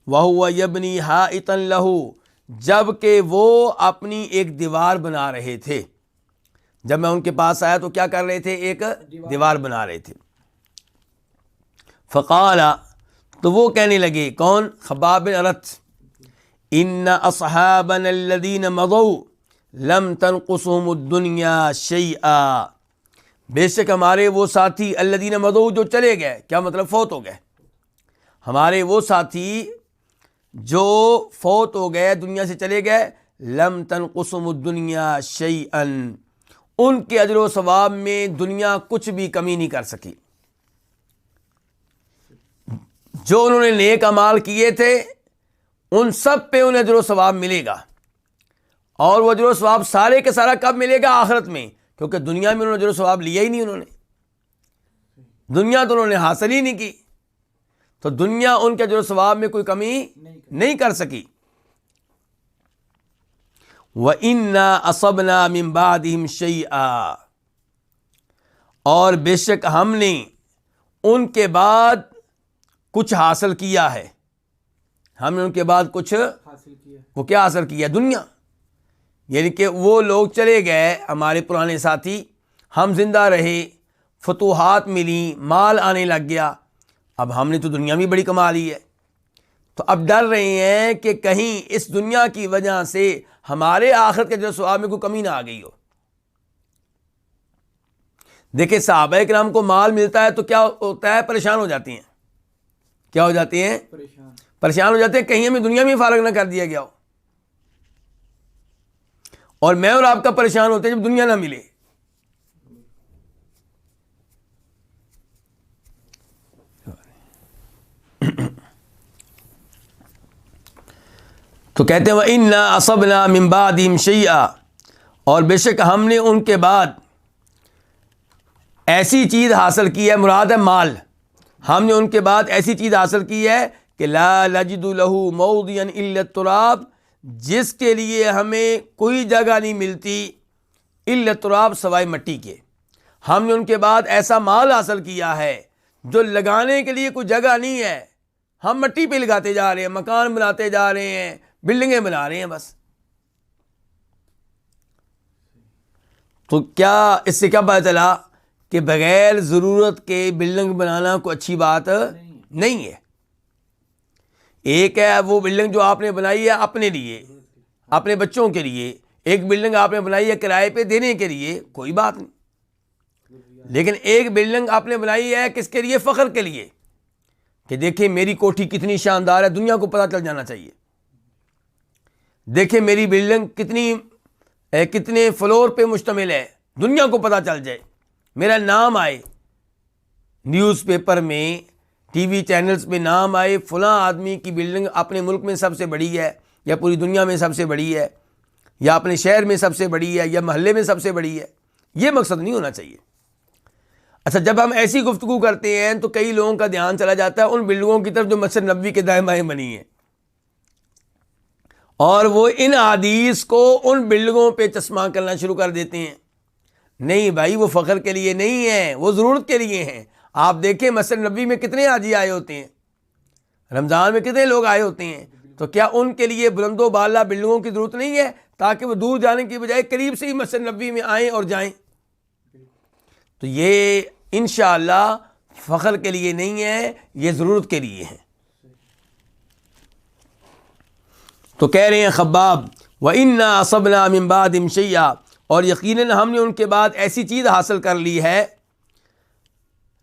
وَهُوَ يَبْنِي حَائِطًا لَهُ، جب کہ وہ اپنی ایک دیوار بنا رہے تھے۔ جب میں ان کے پاس آیا تو کیا کر رہے تھے؟ ایک دیوار بنا رہے تھے۔ فقال، تو وہ کہنے لگے، کون؟ خباب بن ارت، ان اصحابنا الذين مضوا لم تنقصهم الدنيا شيئا، بے شک ہمارے وہ ساتھی الذين مضوا، جو چلے گئے، کیا مطلب؟ فوت ہو گئے۔ ہمارے وہ ساتھی جو فوت ہو گئے، دنیا سے چلے گئے، لم تنقصهم الدنيا شيئا، ان کے اجر و ثواب میں دنیا کچھ بھی کمی نہیں کر سکی۔ جو انہوں نے نیک اعمال کیے تھے ان سب پہ انہیں اجر و ثواب ملے گا، اور وہ اجر و ثواب سارے کے سارا کب ملے گا؟ آخرت میں، کیونکہ دنیا میں انہوں نے اجر و ثواب لیا ہی نہیں، انہوں نے دنیا تو انہوں نے حاصل ہی نہیں کی، تو دنیا ان کے اجر و ثواب میں کوئی کمی نہیں کر سکی۔ وَإِنَّا أَصَبْنَا مِن بَعْدِهِمْ شَيْئًا، اور بے شک ہم نے ان کے بعد کچھ حاصل کیا ہے۔ ہم نے ان کے بعد کچھ حاصل کیا۔ وہ کیا حاصل کیا؟ دنیا۔ یعنی کہ وہ لوگ چلے گئے، ہمارے پرانے ساتھی، ہم زندہ رہے، فتوحات ملی، مال آنے لگ گیا، اب ہم نے تو دنیا بھی بڑی کما لی ہے، تو اب ڈر رہے ہیں کہ کہیں اس دنیا کی وجہ سے ہمارے آخرت کے جو ثواب میں کوئی کمی نہ آ گئی ہو۔ دیکھیں صحابہ کرام کو مال ملتا ہے تو کیا ہوتا ہے؟ پریشان ہو جاتی ہیں۔ کیا ہو جاتی ہیں؟ پریشان ہو جاتے ہیں، کہیں ہمیں دنیا میں فارغ نہ کر دیا گیا ہو۔ اور میں اور آپ کا پریشان ہوتے ہیں جب دنیا نہ ملے۔ تو کہتے ہیں وَإِنَّا أَصَبْنَا مِن بَعْدِهِمْ شَيْئًا، اور بے شک ہم نے ان کے بعد ایسی چیز حاصل کی ہے، مراد ہے مال، ہم نے ان کے بعد ایسی چیز حاصل کی ہے کہ لا نجد له موضعا الا التراب، جس کے لیے ہمیں کوئی جگہ نہیں ملتی الا التراب، سوائے مٹی کے۔ ہم نے ان کے بعد ایسا مال حاصل کیا ہے جو لگانے کے لیے کوئی جگہ نہیں ہے، ہم مٹی پہ لگاتے جا رہے ہیں، مکان بناتے جا رہے ہیں، بلڈنگیں بنا رہے ہیں بس. تو کیا اس سے کیا پتہ چلا کہ بغیر ضرورت کے بلڈنگ بنانا کوئی اچھی بات نہیں ہے. ایک ہے وہ بلڈنگ جو آپ نے بنائی ہے اپنے لیے، اپنے بچوں کے لیے، ایک بلڈنگ آپ نے بنائی ہے کرائے پہ دینے کے لیے، کوئی بات نہیں. لیکن ایک بلڈنگ آپ نے بنائی ہے کس کے لیے؟ فخر کے لیے، کہ دیکھیں میری کوٹھی کتنی شاندار ہے، دنیا کو پتہ چل جانا چاہیے. دیکھیں میری بلڈنگ کتنے فلور پہ مشتمل ہے، دنیا کو پتہ چل جائے، میرا نام آئے، نیوز پیپر میں، ٹی وی چینلز پہ نام آئے، فلاں آدمی کی بلڈنگ اپنے ملک میں سب سے بڑی ہے، یا پوری دنیا میں سب سے بڑی ہے، یا اپنے شہر میں سب سے بڑی ہے، یا محلے میں سب سے بڑی ہے. یہ مقصد نہیں ہونا چاہیے. اچھا، جب ہم ایسی گفتگو کرتے ہیں تو کئی لوگوں کا دھیان چلا جاتا ہے ان بلڈنگوں کی طرف جو مسجد نبوی کے دائیں بائیں بنی ہیں، اور وہ ان احادیث کو ان بلڈنگوں پہ چشمہ کرنا شروع کر دیتے ہیں. نہیں بھائی، وہ فخر کے لیے نہیں ہیں، وہ ضرورت کے لیے ہیں. آپ دیکھیں مسجد نبوی میں کتنے حاجی آئے ہوتے ہیں، رمضان میں کتنے لوگ آئے ہوتے ہیں. تو کیا ان کے لیے بلند و بالا بلڈنگوں کی ضرورت نہیں ہے تاکہ وہ دور جانے کی بجائے قریب سے ہی مسجد نبوی میں آئیں اور جائیں؟ تو یہ انشاءاللہ فخر کے لیے نہیں ہے، یہ ضرورت کے لیے ہے. تو کہہ رہے ہیں خباب وَإِنَّا أَصَبْنَا مِن بَعْدِهِمْ شَيْئًا، اور یقیناً ہم نے ان کے بعد ایسی چیز حاصل کر لی ہے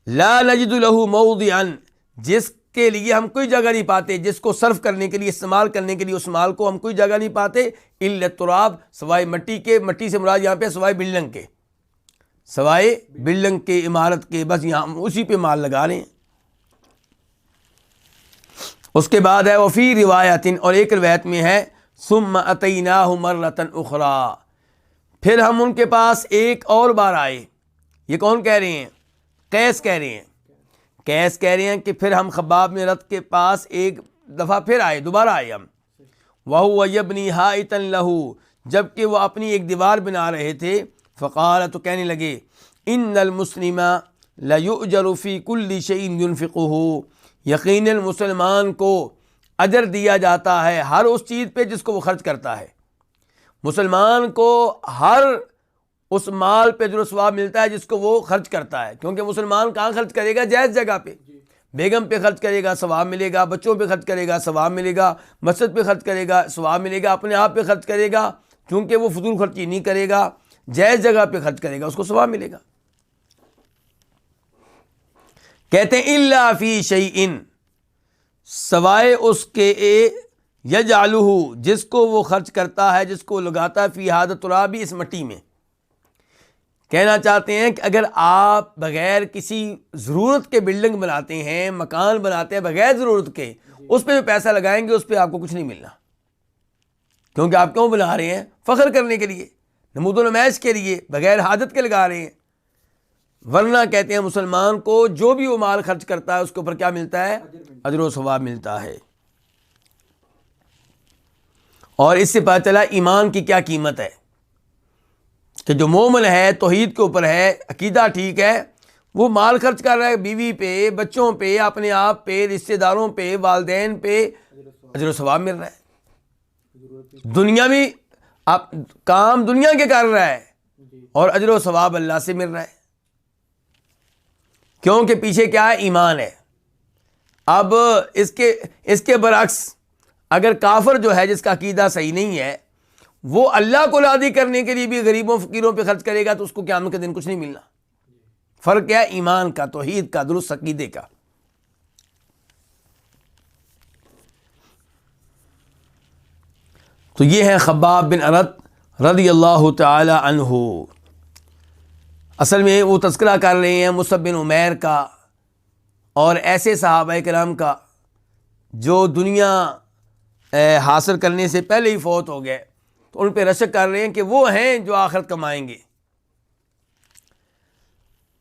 لا نجد له موضعا، جس کے لیے ہم کوئی جگہ نہیں پاتے، جس کو صرف کرنے کے لیے، استعمال کرنے کے لیے اس مال کو ہم کوئی جگہ نہیں پاتے، الا التراب، سوائے مٹی کے. مٹی سے مراد یہاں پہ سوائے بلڈنگ کے، سوائے بلڈنگ کے، عمارت کے، بس یہاں ہم اسی پہ مال لگا رہے ہیں. اس کے بعد ہے وفی روایت، اور ایک روایت میں ہے ثم اتیناہ مرۃ اخری، پھر ہم ان کے پاس ایک اور بار آئے. یہ کون کہہ رہے ہیں؟ قیس کہہ رہے ہیں. قیس کہہ رہے ہیں کہ پھر ہم خباب بن رت کے پاس ایک دفعہ پھر آئے، دوبارہ آئے ہم. وَهُوَ يَبْنِي حَائِطًا لَهُ، جبکہ وہ اپنی ایک دیوار بنا رہے تھے. فقال، تو کہنے لگے ان المسلم لَيُؤْجَرُ فِي كُلِّ شَيْءٍ يُنْفِقُهُ، یقیناً مسلمان کو اجر دیا جاتا ہے ہر اس چیز پہ جس کو وہ خرچ کرتا ہے. مسلمان کو ہر اس مال پہ جو ثواب ملتا ہے جس کو وہ خرچ کرتا ہے، کیونکہ مسلمان کہاں خرچ کرے گا؟ جائز جگہ پہ. بیگم پہ خرچ کرے گا ثواب ملے گا، بچوں پہ خرچ کرے گا ثواب ملے گا، مسجد پہ خرچ کرے گا ثواب ملے گا، اپنے آپ پہ خرچ کرے گا کیونکہ وہ فضول خرچی نہیں کرے گا، جائز جگہ پہ خرچ کرے گا، اس کو ثواب ملے گا. کہتے ہیں الا فی شیء، سوائے اس کے یجعلہ، جس کو وہ خرچ کرتا ہے، جس کو لگاتا ہے، فی ھذا التراب، اس مٹی میں. کہنا چاہتے ہیں کہ اگر آپ بغیر کسی ضرورت کے بلڈنگ بناتے ہیں، مکان بناتے ہیں بغیر ضرورت کے، اس پہ جو پیسہ لگائیں گے اس پہ آپ کو کچھ نہیں ملنا. کیونکہ آپ کیوں بنا رہے ہیں؟ فخر کرنے کے لیے، نمود و نمائش کے لیے، بغیر حاجت کے لگا رہے ہیں. ورنہ کہتے ہیں مسلمان کو جو بھی وہ مال خرچ کرتا ہے اس کے اوپر کیا ملتا ہے؟ اجر و ثواب ملتا ہے. اور اس سے پتہ چلا ایمان کی کیا قیمت ہے، کہ جو مومن ہے، توحید کے اوپر ہے، عقیدہ ٹھیک ہے، وہ مال خرچ کر رہا ہے بیوی پہ، بچوں پہ، اپنے آپ پہ، رشتہ داروں پہ، والدین پہ، اجر و ثواب مل رہا ہے. دنیا میں آپ کام دنیا کے کر رہا ہے اور اجر و ثواب اللہ سے مل رہا ہے، کیونکہ پیچھے کیا ہے؟ ایمان ہے. اب اس کے برعکس اگر کافر جو ہے، جس کا عقیدہ صحیح نہیں ہے، وہ اللہ کو راضی کرنے کے لیے بھی غریبوں فقیروں پہ خرچ کرے گا تو اس کو قیامت کے دن کچھ نہیں ملنا. فرق کیا ہے؟ ایمان کا، توحید کا، درست عقیدے کا. تو یہ ہے خباب بن ارت رضی اللہ تعالی عنہ. اصل میں وہ تذکرہ کر رہے ہیں مصعب بن عمیر کا اور ایسے صحابہ کرام کا جو دنیا حاصل کرنے سے پہلے ہی فوت ہو گئے، تو ان پہ رشک کر رہے ہیں کہ وہ ہیں جو آخرت کمائیں گے.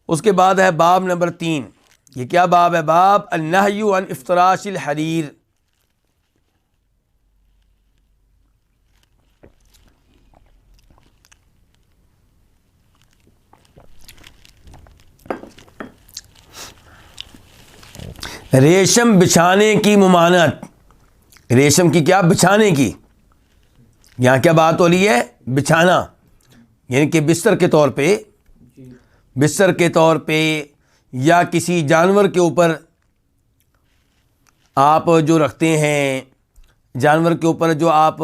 اس کے بعد ہے باب نمبر 3. یہ کیا باب ہے؟ باب النہی عن افتراش الحریر. ریشم بچھانے کی ممانعت، ریشم کی کیا؟ بچھانے کی. یہاں کیا بات ہو رہی ہے؟ بچھانا، یعنی کہ بستر کے طور پہ، بستر کے طور پہ یا کسی جانور کے اوپر آپ جو رکھتے ہیں، جانور کے اوپر جو آپ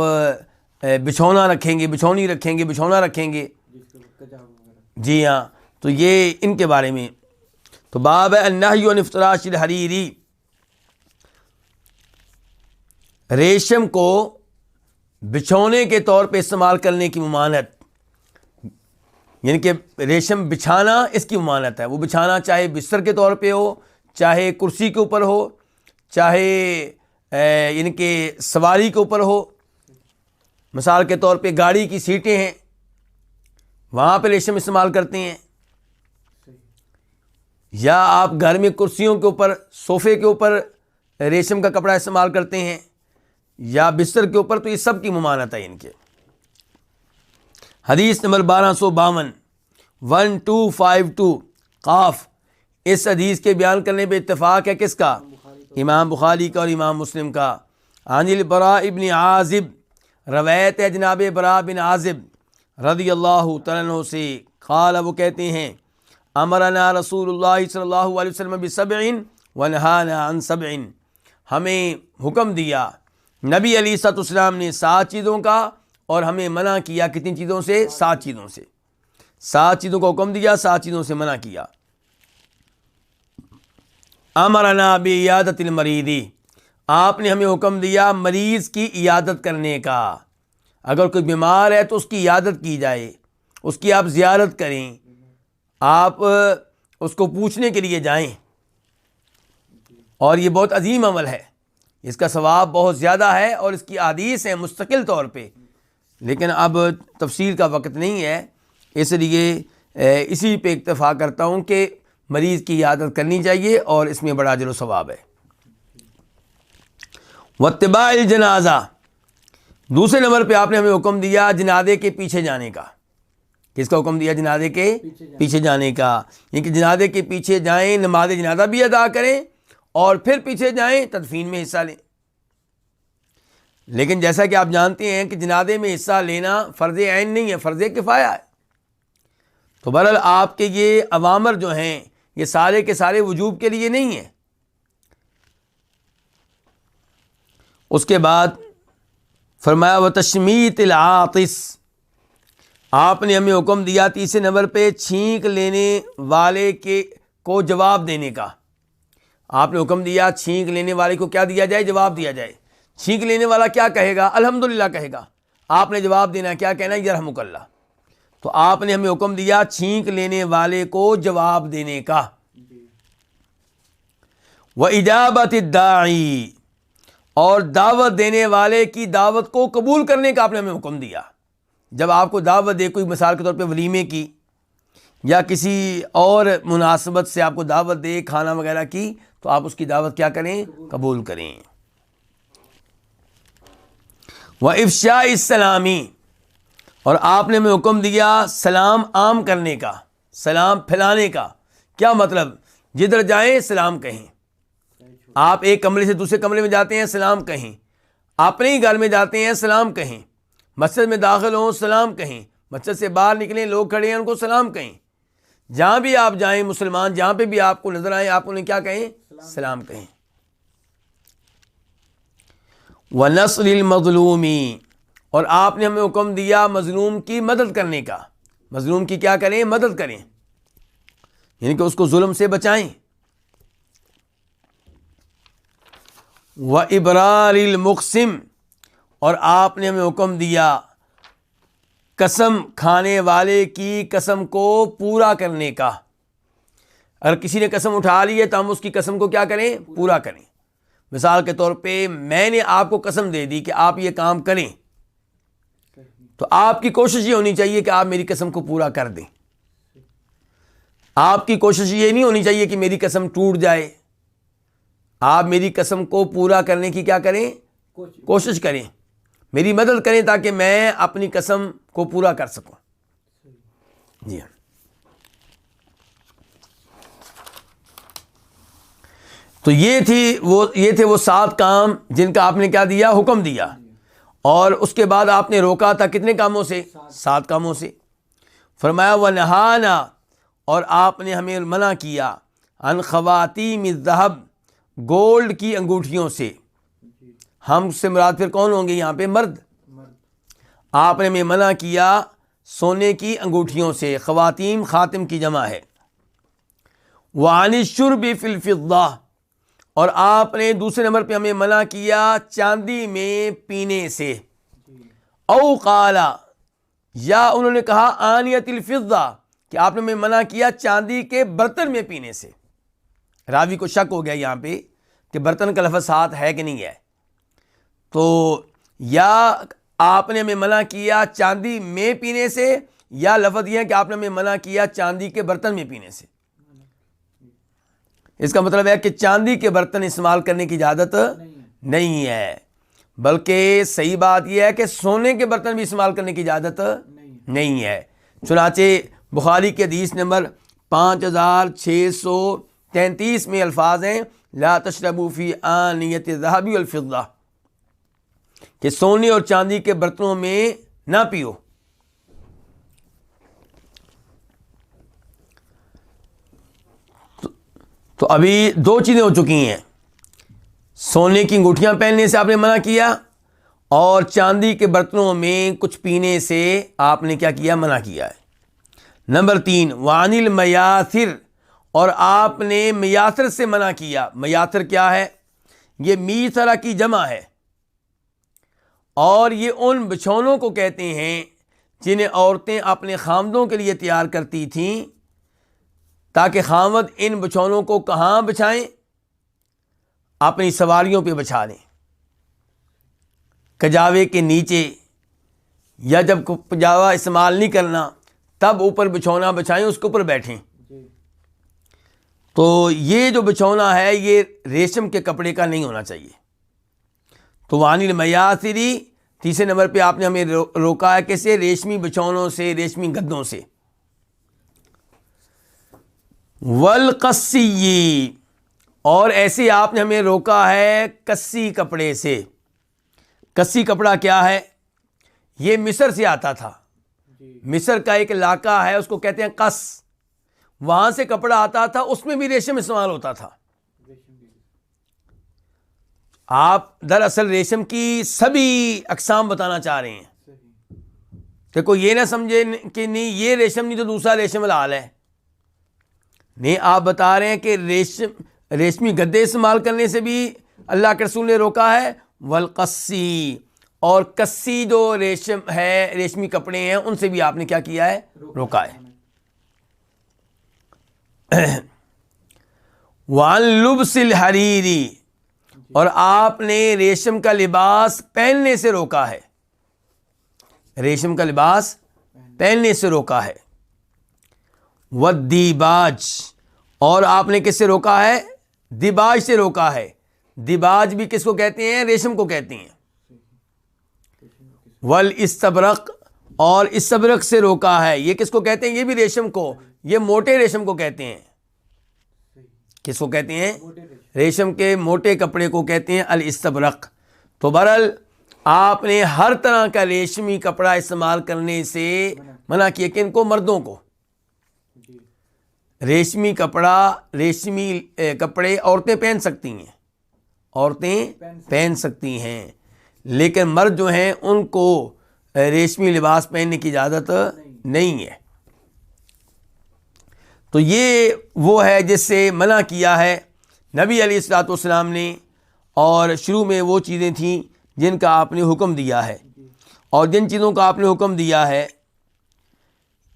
بچھونا رکھیں گے، بچھونی رکھیں گے، بچھونا رکھیں گے. جی ہاں، تو یہ ان کے بارے میں. تو باب النہی عن افتراش الحریری، ریشم کو بچھونے کے طور پہ استعمال کرنے کی ممانعت، یعنی کہ ریشم بچھانا اس کی ممانعت ہے. وہ بچھانا چاہے بستر کے طور پہ ہو، چاہے کرسی کے اوپر ہو، چاہے یعنی کہ سواری کے اوپر ہو. مثال کے طور پہ گاڑی کی سیٹیں ہیں، وہاں پہ ریشم استعمال کرتے ہیں، یا آپ گھر میں کرسیوں کے اوپر، صوفے کے اوپر ریشم کا کپڑا استعمال کرتے ہیں، یا بستر کے اوپر. تو یہ سب کی ممانعت ہے ان کے. حدیث نمبر 1252 1252 قاف. اس حدیث کے بیان کرنے پہ اتفاق ہے کس کا؟ امام بخاری کا اور امام مسلم کا. عن البراء ابن عازب، روایت ہے جناب براء بن عازب رضی اللہ تعالیٰ عنہ سے. قال، وہ کہتے ہیں امرنا رسول اللہ صلی اللہ علیہ وسلم بسبع ونہانا عن سبع، ہمیں حکم دیا نبی علیہ الصلوۃ والسلام نے 7 چیزوں کا، اور ہمیں منع کیا کتنی چیزوں سے؟ 7 چیزوں سے. 7 چیزوں کا حکم دیا، 7 چیزوں سے منع کیا. امرنا بعیادۃ المریض، آپ نے ہمیں حکم دیا مریض کی عیادت کرنے کا. اگر کوئی بیمار ہے تو اس کی عیادت کی جائے، اس کی آپ زیارت کریں، آپ اس کو پوچھنے کے لیے جائیں. اور یہ بہت عظیم عمل ہے، اس کا ثواب بہت زیادہ ہے، اور اس کی احادیث ہیں مستقل طور پہ. لیکن اب تفصیل کا وقت نہیں ہے، اس لیے اسی پہ اکتفا کرتا ہوں کہ مریض کی عیادت کرنی چاہیے، اور اس میں بڑا اجر و ثواب ہے. واتباع الجنازہ، دوسرے نمبر پہ آپ نے ہمیں حکم دیا جنازے کے پیچھے جانے کا. کس کا حکم دیا؟ جنازے کے پیچھے جانے کا. یعنی کہ جنازے کے پیچھے جائیں، نماز جنازہ بھی ادا کریں، اور پھر پیچھے جائیں تدفین میں حصہ لیں. لیکن جیسا کہ آپ جانتے ہیں کہ جنازے میں حصہ لینا فرض عین نہیں ہے، فرض کفایہ ہے. تو بہرحال آپ کے یہ اوامر جو ہیں یہ سارے کے سارے وجوب کے لیے نہیں ہیں. اس کے بعد فرمایا وتشمیت العاطس، آپ نے ہمیں حکم دیا تیسرے نمبر پہ چھینک لینے والے کو جواب دینے کا. آپ نے حکم دیا چھینک لینے والے کو کیا دیا جائے؟ جواب دیا جائے. چھینک لینے والا کیا کہے گا؟ الحمدللہ کہے گا. آپ نے جواب دینا کیا کہنا؟ یرحمک اللہ. تو آپ نے ہمیں حکم دیا چھینک لینے والے کو جواب دینے کا. وإجابت الداعی، اور دعوت دینے والے کی دعوت کو قبول کرنے کا آپ نے ہمیں حکم دیا. جب آپ کو دعوت دے، کوئی مثال کے طور پہ ولیمے کی یا کسی اور مناسبت سے آپ کو دعوت دے کھانا وغیرہ کی، تو آپ اس کی دعوت کیا کریں؟ قبول کریں. وإفشاء السلام، اور آپ نے ہمیں حکم دیا سلام عام کرنے کا، سلام پھیلانے کا. کیا مطلب؟ جدھر جائیں سلام کہیں. آپ ایک کمرے سے دوسرے کمرے میں جاتے ہیں سلام کہیں، اپنے ہی گھر میں جاتے ہیں سلام کہیں، مسجد میں داخل ہوں سلام کہیں، مسجد سے باہر نکلیں لوگ کھڑے ہیں ان کو سلام کہیں. جہاں بھی آپ جائیں مسلمان، جہاں پہ بھی آپ کو نظر آئیں، آپ انہیں کیا کہیں؟ سلام کہیں. وَنَصْرِ الْمَظْلُومِ، اور آپ نے ہمیں حکم دیا مظلوم کی مدد کرنے کا. مظلوم کی کیا کریں؟ مدد کریں، یعنی کہ اس کو ظلم سے بچائیں. وَإِبْرَارِ الْمُقْسِمِ، اور آپ نے ہمیں حکم دیا قسم کھانے والے کی قسم کو پورا کرنے کا. اگر کسی نے قسم اٹھا لی ہے تو ہم اس کی قسم کو کیا کریں؟ پورا کریں. مثال کے طور پہ میں نے آپ کو قسم دے دی کہ آپ یہ کام کریں، تو آپ کی کوشش یہ ہونی چاہیے کہ آپ میری قسم کو پورا کر دیں. آپ کی کوشش یہ نہیں ہونی چاہیے کہ میری قسم ٹوٹ جائے. آپ میری قسم کو پورا کرنے کی کیا کریں؟ کوشش کریں، میری مدد کریں تاکہ میں اپنی قسم کو پورا کر سکوں. جی ہاں. تو یہ تھے وہ 7 کام جن کا آپ نے کیا دیا؟ حکم دیا. اور اس کے بعد آپ نے روکا تھا کتنے کاموں سے؟ 7 کاموں سے. فرمایا وَنَهَانَا، اور آپ نے ہمیں منع کیا، عن خواتیم الذہب، گولڈ کی انگوٹھیوں سے. ہم سے مراد پھر کون ہوں گے یہاں پہ؟ مرد. آپ نے ہمیں منع کیا سونے کی انگوٹھیوں سے. خواتیم خاتم کی جمع ہے. وعن الشرب فی الفضہ، اور آپ نے دوسرے نمبر پہ ہمیں منع کیا چاندی میں پینے سے. او قالا، یا انہوں نے کہا آنیت الفضہ، کہ آپ نے ہمیں منع کیا چاندی کے برتن میں پینے سے. راوی کو شک ہو گیا یہاں پہ کہ برتن کا لفظ ساتھ ہے کہ نہیں ہے. تو یا آپ نے ہمیں منع کیا چاندی میں پینے سے، یا لفظ یہ ہے کہ آپ نے ہمیں منع کیا چاندی کے برتن میں پینے سے. اس کا مطلب ہے کہ چاندی کے برتن استعمال کرنے کی اجازت نہیں ہے، بلکہ صحیح بات یہ ہے کہ سونے کے برتن بھی استعمال کرنے کی اجازت نہیں ہے. چنانچہ بخاری کی حدیث نمبر 5633 میں الفاظ ہیں لا تشربوا فی آنیۃ الذہب والفضہ، کہ سونے اور چاندی کے برتنوں میں نہ پیو. تو ابھی 2 چیزیں ہو چکی ہیں، سونے کی انگوٹھیاں پہننے سے آپ نے منع کیا، اور چاندی کے برتنوں میں کچھ پینے سے آپ نے کیا کیا؟ منع کیا ہے. نمبر 3 وعن المیاثر، اور آپ نے میاثر سے منع کیا. میاثر کیا ہے؟ یہ میثرہ کی جمع ہے، اور یہ ان بچھونوں کو کہتے ہیں جنہیں عورتیں اپنے خامدوں کے لیے تیار کرتی تھیں، تاکہ خامد ان بچھونوں کو کہاں بچھائیں؟ اپنی سواریوں پہ بچھا لیں، کجاوے کے نیچے، یا جب کجاوا استعمال نہیں کرنا تب اوپر بچھونا بچھائیں، اس کے اوپر بیٹھیں. تو یہ جو بچھونا ہے یہ ریشم کے کپڑے کا نہیں ہونا چاہیے. تو وعن المیاثری، تیسرے نمبر پہ آپ نے ہمیں روکا ہے کیسے؟ ریشمی بچھونوں سے، ریشمی گدوں سے. والقصی، اور ایسے آپ نے ہمیں روکا ہے کسی کپڑے سے. کسی کپڑا کیا ہے؟ یہ مصر سے آتا تھا. مصر کا ایک علاقہ ہے اس کو کہتے ہیں قص، وہاں سے کپڑا آتا تھا، اس میں بھی ریشم استعمال ہوتا تھا. آپ دراصل ریشم کی سبھی اقسام بتانا چاہ رہے ہیں کہ کوئی یہ نہ سمجھے کہ نہیں یہ ریشم نہیں تو دوسرا ریشم حلال ہے. نہیں، آپ بتا رہے ہیں کہ ریشمی گدے استعمال کرنے سے بھی اللہ کے رسول نے روکا ہے. والقصی، اور کسی جو ریشم ہے، ریشمی کپڑے ہیں، ان سے بھی آپ نے کیا کیا ہے؟ روکا ہے. وعن لبس الحریری، اور آپ نے ریشم کا لباس پہننے سے روکا ہے. ریشم کا لباس پہننے سے روکا ہے. والدیباج، اور آپ نے کس سے روکا ہے؟ دیباج سے روکا ہے. دیباج بھی کس کو کہتے ہیں؟ ریشم کو کہتے ہیں. والاستبرق، اور استبرق سے روکا ہے. یہ کس کو کہتے ہیں؟ یہ بھی ریشم کو، یہ موٹے ریشم کو کہتے ہیں. کس کو کہتے ہیں؟ ریشم کے موٹے کپڑے کو کہتے ہیں الاستبرق. تو بہرحال آپ نے ہر طرح کا ریشمی کپڑا استعمال کرنے سے منع کیا. کن کو؟ مردوں کو. ریشمی کپڑے عورتیں پہن سکتی ہیں، عورتیں پہن سکتی ہیں، لیکن مرد جو ہیں ان کو ریشمی لباس پہننے کی اجازت نہیں ہے. تو یہ وہ ہے جس سے منع کیا ہے نبی علیہ الصلوۃ والسلام نے، اور شروع میں وہ چیزیں تھیں جن کا آپ نے حکم دیا ہے. اور جن چیزوں کا آپ نے حکم دیا ہے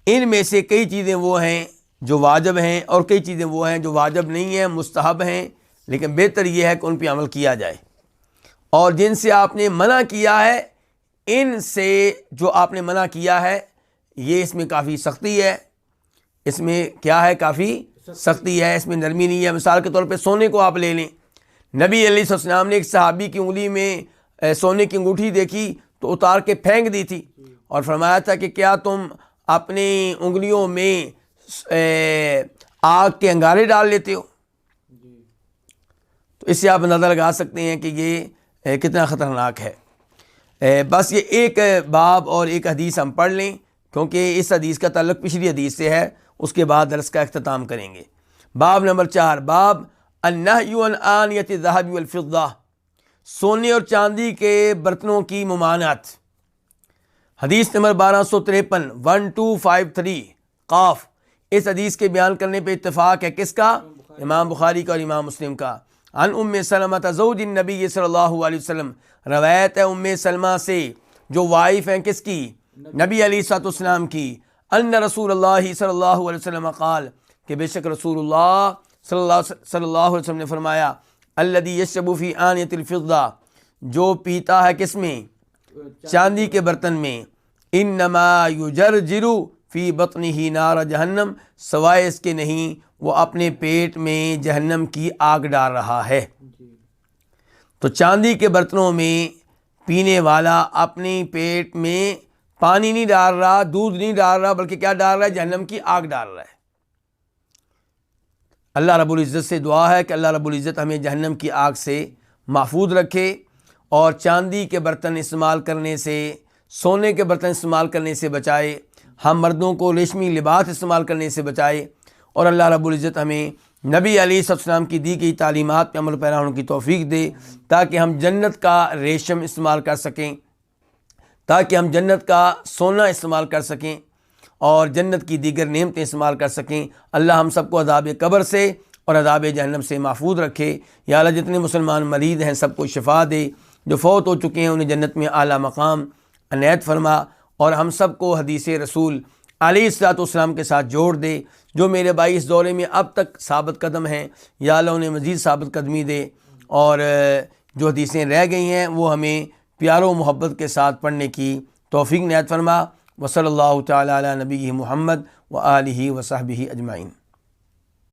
ان میں سے کئی چیزیں وہ ہیں جو واجب ہیں، اور کئی چیزیں وہ ہیں جو واجب نہیں ہیں، مستحب ہیں، لیکن بہتر یہ ہے کہ ان پہ عمل کیا جائے. اور جن سے آپ نے منع کیا ہے، ان سے جو آپ نے منع کیا ہے یہ اس میں کافی سختی ہے. اس میں کیا ہے؟ کافی سختی ہے، اس میں نرمی نہیں ہے. مثال کے طور پہ سونے کو آپ لے لیں. نبی علیہ السلام نے ایک صحابی کی انگلی میں سونے کی انگوٹھی دیکھی تو اتار کے پھینک دی تھی، اور فرمایا تھا کہ کیا تم اپنی انگلیوں میں آگ کے انگارے ڈال لیتے ہو؟ تو اس سے آپ اندازہ لگا سکتے ہیں کہ یہ کتنا خطرناک ہے۔ بس یہ ایک باب اور ایک حدیث ہم پڑھ لیں، کیونکہ اس حدیث کا تعلق پچھلی حدیث سے ہے، اس کے بعد درس کا اختتام کریں گے۔ باب نمبر 4، باب النہی عن آنیۃ الذہب والفضہ، سونے اور چاندی کے برتنوں کی ممانعت۔ حدیث نمبر 1253 1253 قاف۔ اس حدیث کے بیان کرنے پہ اتفاق ہے کس کا؟ امام بخاری کا اور امام مسلم کا۔ عن ام سلمہ زوج النبی صلی اللہ علیہ وسلم، روایت ہے ام سلمہ سے جو وائف ہیں کس کی؟ نبی علیہ الصلوۃ والسلام کی۔ ان رسول اللہ صلی اللہ علیہ وسلم قال، کہ بے شک رسول اللہ صلی اللہ علیہ وسلم نے فرمایا، الذی یشرب فی آنیۃ الفضہ، جو پیتا ہے کس میں؟ چاندی کے برتن میں، انما یجرجر فی بطنہ نار جہنم، سوائے اس کے نہیں وہ اپنے پیٹ میں جہنم کی آگ ڈال رہا ہے۔ تو چاندی کے برتنوں میں پینے والا اپنے پیٹ میں پانی نہیں ڈال رہا، دودھ نہیں ڈال رہا، بلکہ کیا ڈال رہا ہے؟ جہنم کی آگ ڈال رہا ہے۔ اللہ رب العزت سے دعا ہے کہ اللہ رب العزت ہمیں جہنم کی آگ سے محفوظ رکھے، اور چاندی کے برتن استعمال کرنے سے، سونے کے برتن استعمال کرنے سے بچائے، ہم مردوں کو ریشمی لباس استعمال کرنے سے بچائے، اور اللہ رب العزت ہمیں نبی علیہ السلام کی دی گئی تعلیمات پہ عمل پیرا ہونے کی توفیق دے، تاکہ ہم جنت کا ریشم استعمال کر سکیں، تاکہ ہم جنت کا سونا استعمال کر سکیں، اور جنت کی دیگر نعمتیں استعمال کر سکیں۔ اللہ ہم سب کو عذاب قبر سے اور عذاب جہنم سے محفوظ رکھے۔ یا اللہ جتنے مسلمان مریض ہیں سب کو شفا دے، جو فوت ہو چکے ہیں انہیں جنت میں اعلیٰ مقام عنایت فرما، اور ہم سب کو حدیث رسول علیہ الصلوۃ والسلام کے ساتھ جوڑ دے۔ جو میرے بھائی اس دورے میں اب تک ثابت قدم ہیں، یا اللہ انہیں مزید ثابت قدمی دے، اور جو حدیثیں رہ گئی ہیں وہ ہمیں پیار و محبت کے ساتھ پڑھنے کی توفیق عنایت فرما۔ وصلی اللہ تعالی علی نبی محمد و آلہ و صحبہ اجمعین۔